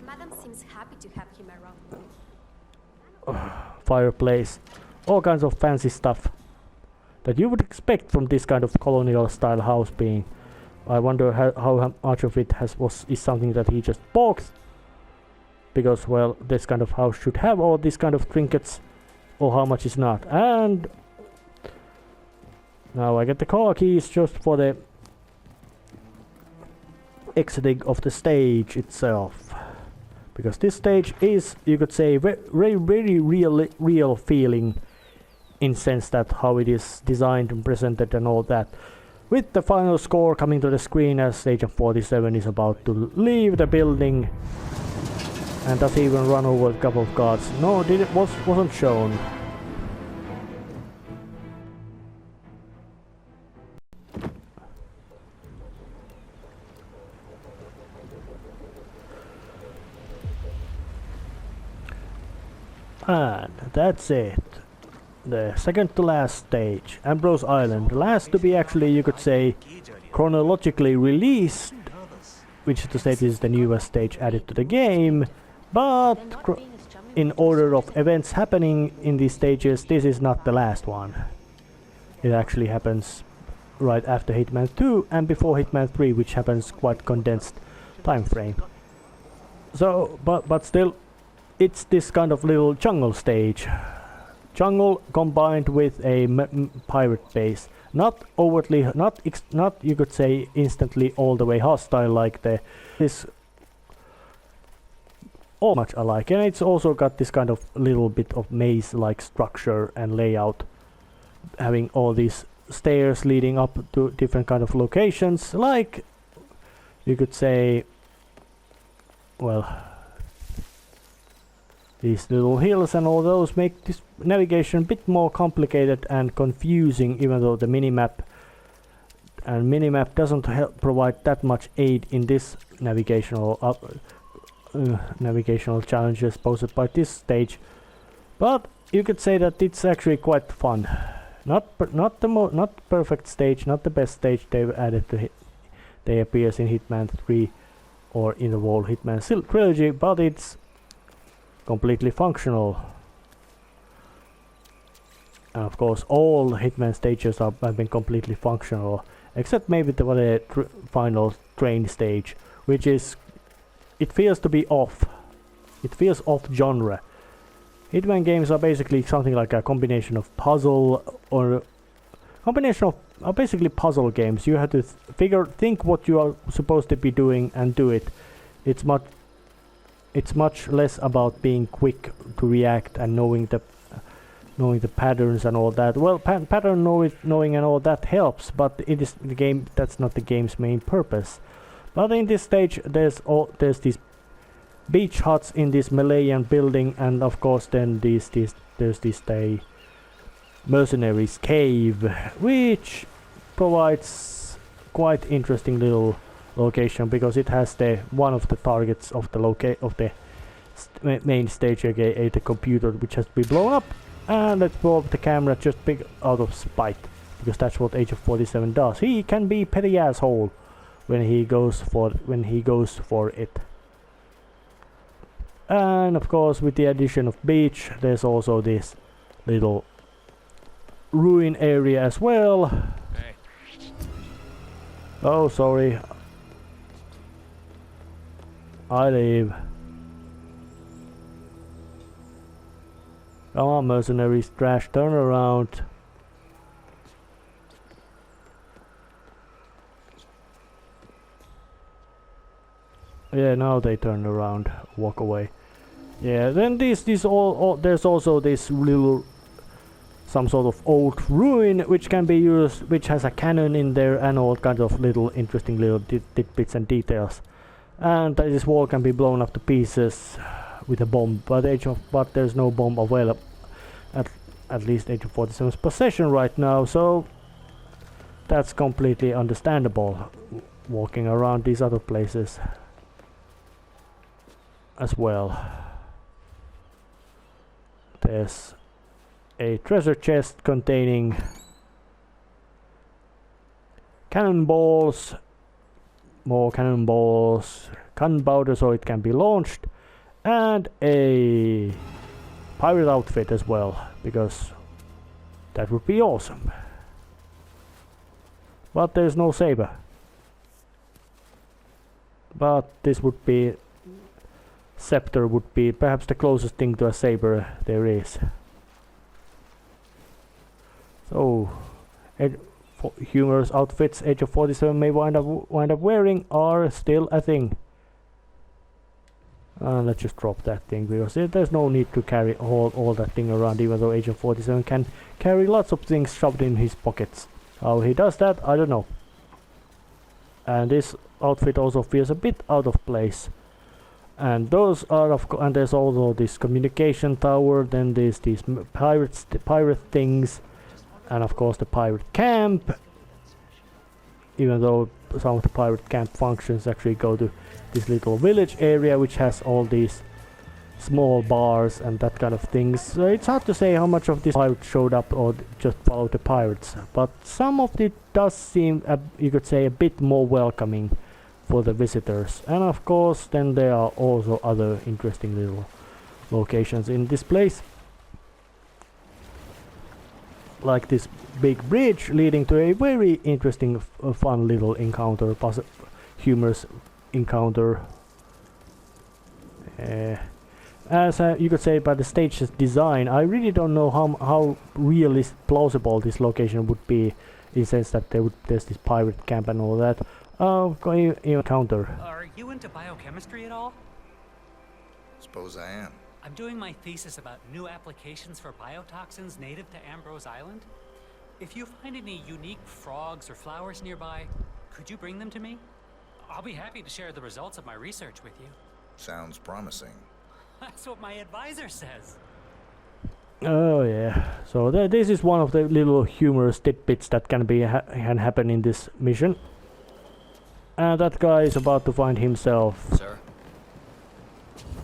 Madam seems happy to have him around. Fireplace, all kinds of fancy stuff that you would expect from this kind of colonial style house being. I wonder how much of it is something that he just bought, because well, this kind of house should have all these kind of trinkets, or how much is not. And now I get the car keys just for the exiting of the stage itself, because this stage is, you could say, very real feeling, in sense that how it is designed and presented and all that, with the final score coming to the screen as Agent 47 is about to leave the building, and does he even run over a couple of guards? No, wasn't shown. And that's it. The second to last stage, Ambrose Island, last to be actually, you could say, chronologically released, which is to say this is the newest stage added to the game, but in order of events happening in these stages, this is not the last one. It actually happens right after Hitman 2 and before Hitman 3, which happens quite condensed time frame. So, but still, it's this kind of little jungle stage. Jungle combined with a pirate base. Not overtly, not you could say instantly all the way hostile like this. All much alike, and it's also got this kind of little bit of maze-like structure and layout, having all these stairs leading up to different kind of locations, like you could say, well, these little hills and all those make this navigation a bit more complicated and confusing, even though the minimap doesn't provide that much aid in this navigational challenges posed by this stage. But you could say that it's actually quite fun. Not perfect stage, not the best stage they've added to they appears in Hitman 3 or in the whole Hitman trilogy, but it's completely functional. And of course all Hitman stages have been completely functional, except maybe the final train stage, which is, it feels to be off. It feels off genre. Hitman games are basically something like a combination of puzzle or basically puzzle games. You have to think what you are supposed to be doing and do it. It's much less about being quick to react and knowing the patterns and all that. Well, pattern knowing and all that helps, but it is the game. That's not the game's main purpose. But in this stage, there's these beach huts in this Melkein building, and of course then there's this mercenaries cave, which provides quite interesting little location because it has one of the targets of the main stage, aka the computer, which has to be blown up, and let's blow up the camera just out of spite, because that's what Agent 47 does. He can be petty asshole when he goes for it. And of course, with the addition of beach, there's also this little ruin area as well. Hey. Oh, sorry. I leave. Come on, mercenaries, trash, turn around. Yeah, now they turn around, walk away. Yeah, then there's also this little, some sort of old ruin which can be used, which has a cannon in there and all kinds of little interesting little tidbits and details. And this wall can be blown up to pieces with a bomb, but there's no bomb available at least Agent 47's possession right now, so that's completely understandable. Walking around these other places as well. There's a treasure chest containing cannonballs, more cannonballs, gunpowder so it can be launched, and a pirate outfit as well, because that would be awesome. But there's no saber. But this would be, scepter would be perhaps the closest thing to a saber there is. So, humorous outfits Age of 47 may wind up wearing are still a thing. Let's just drop that thing, because there's no need to carry all that thing around, even though Agent 47 can carry lots of things shoved in his pockets. How he does that, I don't know. And this outfit also feels a bit out of place. And those are and there's also this communication tower, then there's these pirate things, and of course the pirate camp. Even though some of the pirate camp functions actually go to this little village area, which has all these small bars and that kind of things. So it's hard to say how much of this pirate showed up or just followed the pirates, but some of it does seem, you could say, a bit more welcoming for the visitors. And of course then there are also other interesting little locations in this place, like this big bridge leading to a very interesting fun little encounter, humorous encounter. As you could say, by the stage's design, I really don't know how really plausible this location would be, in the sense that there's this pirate camp and all that. Encounter. Are you into biochemistry at all? Suppose I am. I'm doing my thesis about new applications for biotoxins native to Ambrose Island. If you find any unique frogs or flowers nearby, could you bring them to me? I'll be happy to share the results of my research with you. Sounds promising. That's what my advisor says. Oh yeah, so this is one of the little humorous tidbits that can happen in this mission. And that guy is about to find himself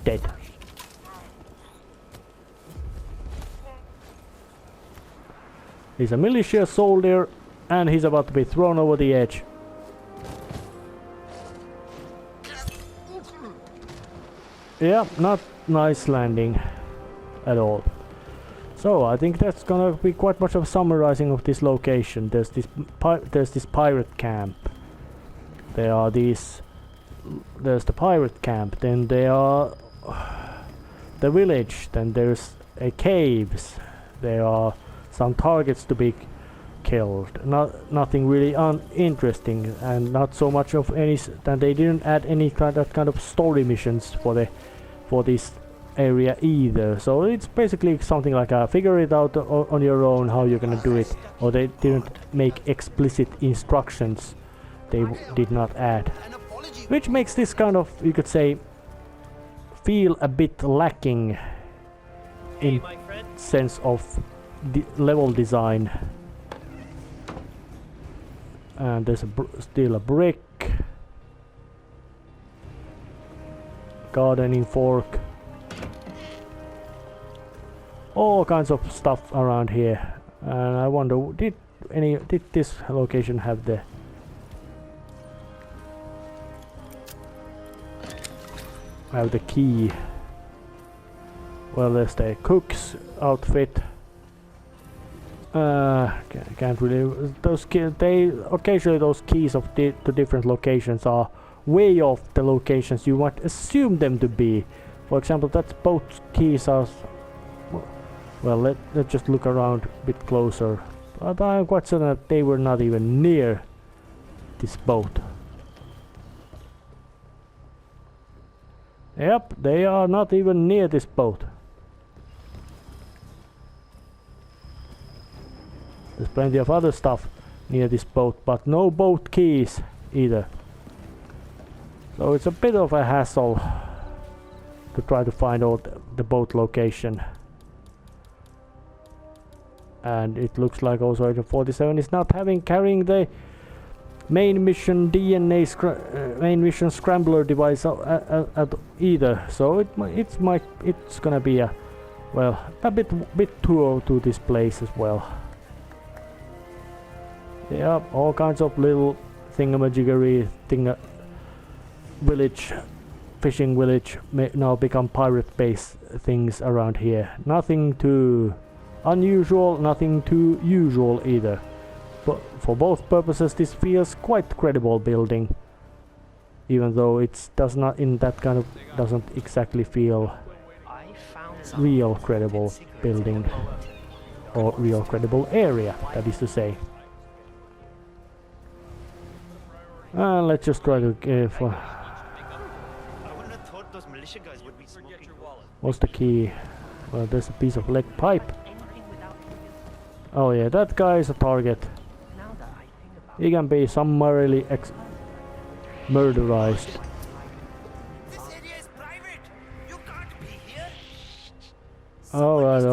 dead. He's a militia soldier, and he's about to be thrown over the edge. Yeah, not nice landing at all. So I think that's gonna be quite much of a summarizing of this location. There's this pirate camp. There's the pirate camp. Then there are the village. Then there's caves. There are some targets to be killed. Nothing really interesting, and not so much of any. And they didn't add any kind of story missions for this area either. So it's basically something like figure it out on your own how you're gonna do it. Or they didn't make explicit instructions. They did not add, which makes this kind of, you could say, feel a bit lacking in sense of the level design. And there's still a brick, gardening fork, all kinds of stuff around here. And I wonder, did this location have the key? Well, there's the cook's outfit. Can't really. Occasionally those keys of the different locations are way off the locations you might assume them to be. For example, that's both keys are. Well, let's just look around a bit closer. But I'm quite certain that they were not even near this boat. Yep, they are not even near this boat. There's plenty of other stuff near this boat, but no boat keys either. So it's a bit of a hassle to try to find out the boat location. And it looks like also Agent 47 is not carrying the main mission main mission scrambler device either. So it's gonna be a bit tour to this place as well. Yeah, all kinds of little thingamajiggery village, fishing village may now become pirate base things around here. Nothing too unusual, nothing too usual either. But for both purposes this feels quite credible building. Even though it doesn't exactly feel real credible building. Or real credible area, that is to say. Let's just try to what's the key? Well, there's a piece of lead pipe. Oh yeah, that guy is a target. He can be summarily murderized. Alright.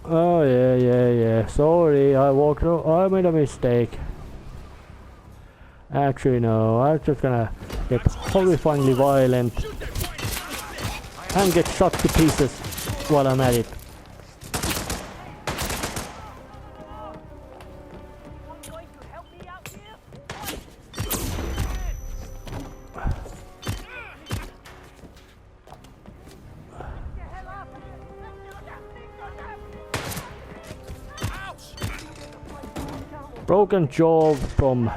Oh yeah. Sorry, I made a mistake. Actually no, I'm just gonna get horrifyingly violent and get shot to pieces while I'm at it. Broken jaw from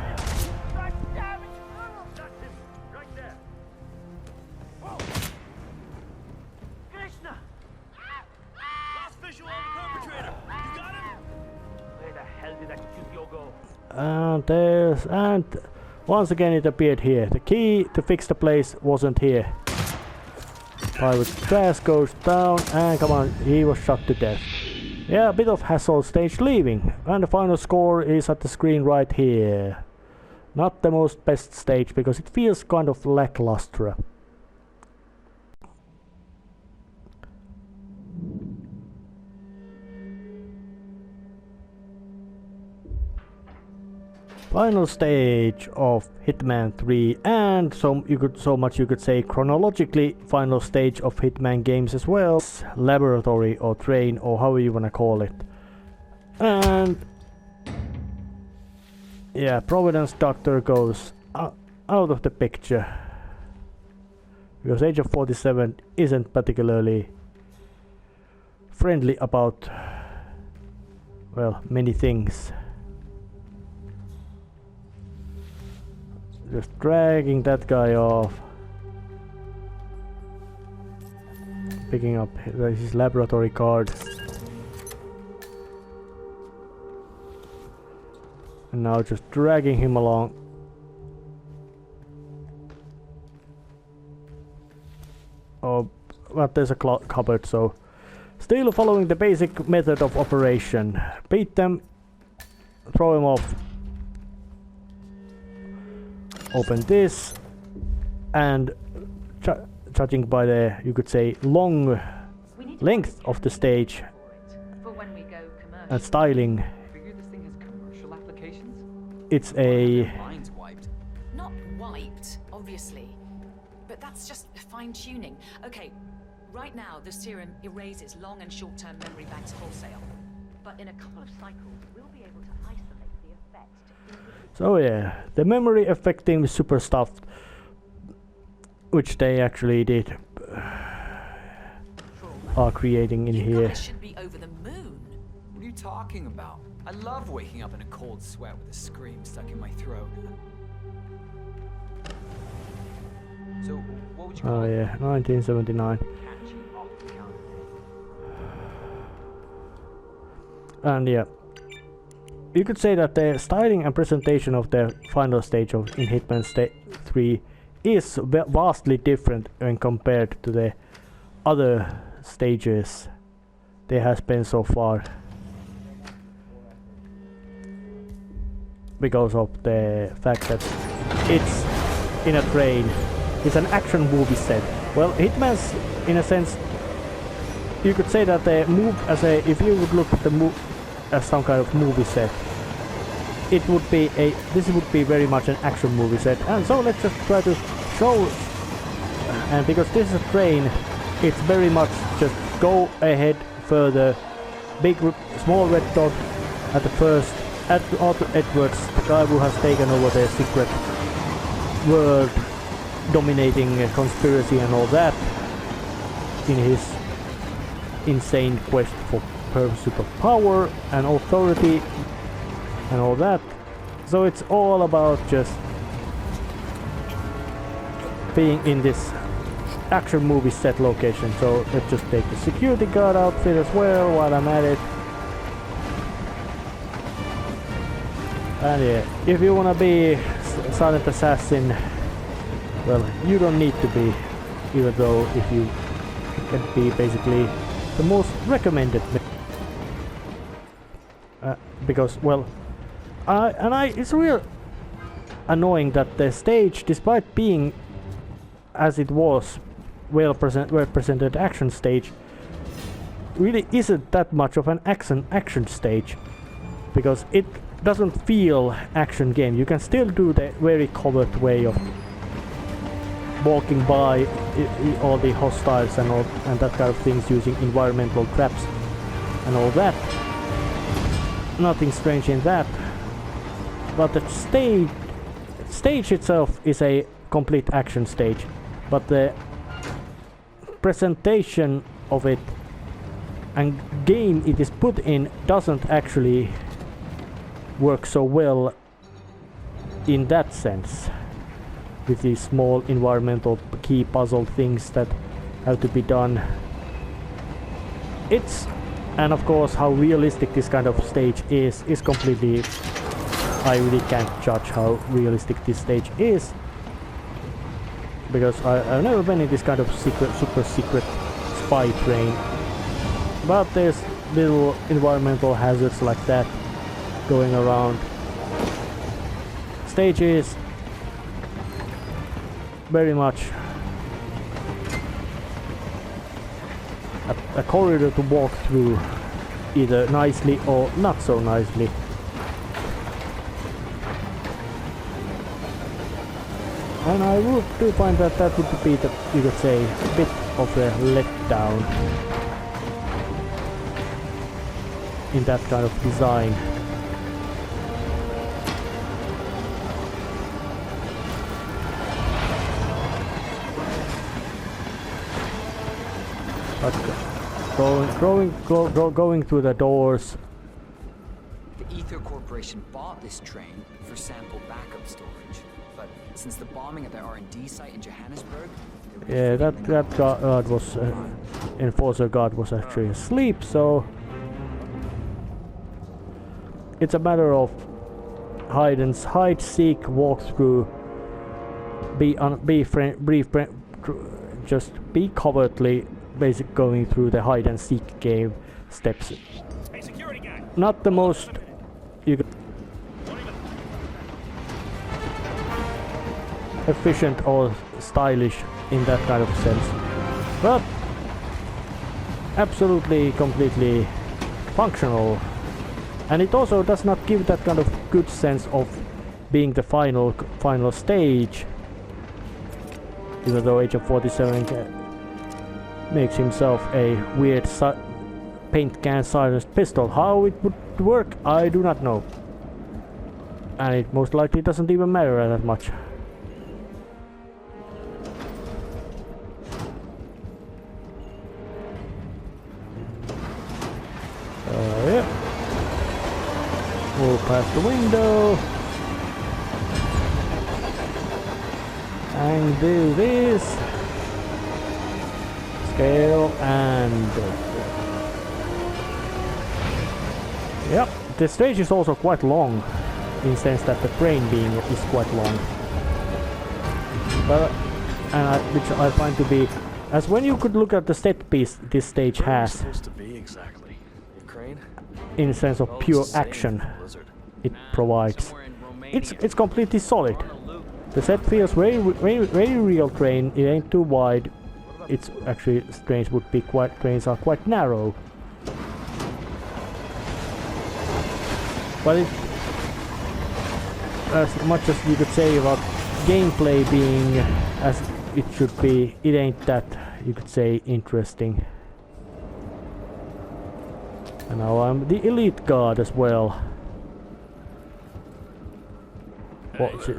and once again it appeared here. The key to fix the place wasn't here. Pirate trash goes down and come on, he was shot to death. Yeah, a bit of hassle stage leaving, and the final score is at the screen right here. Not the most best stage because it feels kind of lackluster. Final stage of Hitman 3, and so much you could say chronologically final stage of Hitman games as well. Laboratory or train or however you wanna call it. And yeah, Providence Doctor goes out of the picture. Because Agent 47 isn't particularly friendly about, well, many things. Just dragging that guy off. Picking up his laboratory card. And now just dragging him along. Oh, but there's a cupboard, so still following the basic method of operation. Beat them, throw him off. Open this, and judging by the, you could say, long length of the stage and styling, it's a... Not wiped, obviously, but that's just fine-tuning. Okay, right now the serum erases long and short-term memory banks wholesale, but in a couple of cycles we'll be able to isolate the effects. So yeah, the memory affecting super stuff, which they actually did, are creating in here. Should be over the moon. What are you talking about? I love waking up in a cold sweat with a scream stuck in my throat. So, what would you call Oh yeah, 1979. And yeah, you could say that the styling and presentation of the final stage of in Hitman 3 is vastly different when compared to the other stages there has been so far, because of the fact that it's in a train. It's an action movie set. Well, Hitman's, in a sense, you could say that the move as a, if you would look at the move as some kind of movie set, it would be a, this would be very much an action movie set. And so let's just try to show, and because this is a train, it's very much just go ahead further. Big small red dot at the first, at Arthur Edwards, the guy who has taken over the secret world, dominating conspiracy and all that, in his insane quest for pursuit of power and authority and all that. So it's all about just being in this action movie set location. So let's just take the security guard outfit as well while I'm at it. And yeah, if you wanna be silent assassin, well, you don't need to be, even though if you can be basically the most recommended, because, well, it's real annoying that the stage, despite being as it was well presented action stage, really isn't that much of an action stage, because it doesn't feel action game. You can still do the very covert way of walking by all the hostiles and all and that kind of things, using environmental traps and all that. Nothing strange in that. But the stage itself is a complete action stage, but the presentation of it and game it is put in doesn't actually work so well in that sense, with these small environmental key puzzle things that have to be done. It's, and of course how realistic this kind of stage is completely, I really can't judge how realistic this stage is, because I've never been in this kind of super secret spy train. But there's little environmental hazards like that going around. Stage is very much a corridor to walk through, either nicely or not so nicely. And I do find that that would be the, you could say, a bit of a letdown in that kind of design. But going through the doors. The Ether Corporation bought this train for sample backup storage, but since the bombing at the R&D site in Johannesburg, yeah, that guard was enforcer guard was actually asleep, so it's a matter of hide, seek, walk through, just be covertly, basically going through the hide and seek game steps. Hey, security guy. Not the most you could efficient or stylish in that kind of sense, but absolutely completely functional. And it also does not give that kind of good sense of being the final stage, even though Agent 47 makes himself a weird paint can silenced pistol. How it would work, I do not know, and it most likely doesn't even matter that much. Yeah. Move past the window and do this. Scale and yep, the stage is also quite long in the sense that the train being is quite long. But which I find to be, as when you could look at the set piece this stage has. Supposed to be exactly? Ukraine? In the sense of pure action it provides. It's completely solid. The set feels very real train. It ain't too wide. It's actually trains are quite narrow. But as much as you could say about gameplay being as it should be, it ain't that, you could say, interesting. And now I'm the elite guard as well.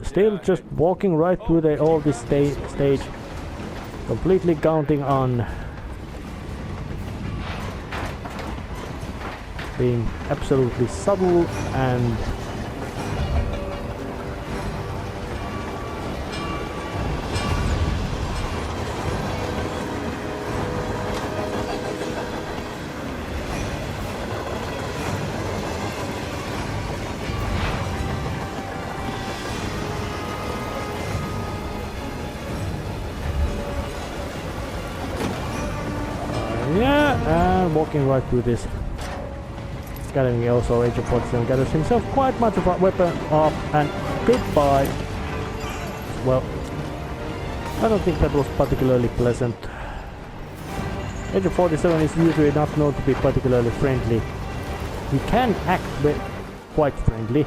Still just walking right through all this stage, completely counting on being absolutely subtle and walking right through this. Gathering also Agent 47 gathers himself quite much of a weapon up and goodbye. Well, I don't think that was particularly pleasant. Agent 47 is usually not known to be particularly friendly. He can act quite friendly,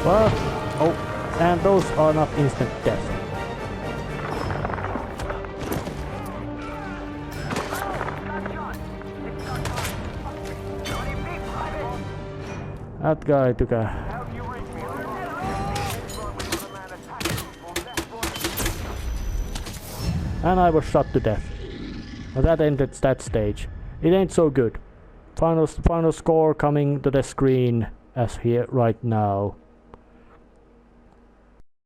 but oh, and those are not instant death. That guy took a... And I was shot to death. But that ended that stage. It ain't so good. Final score coming to the screen as here right now.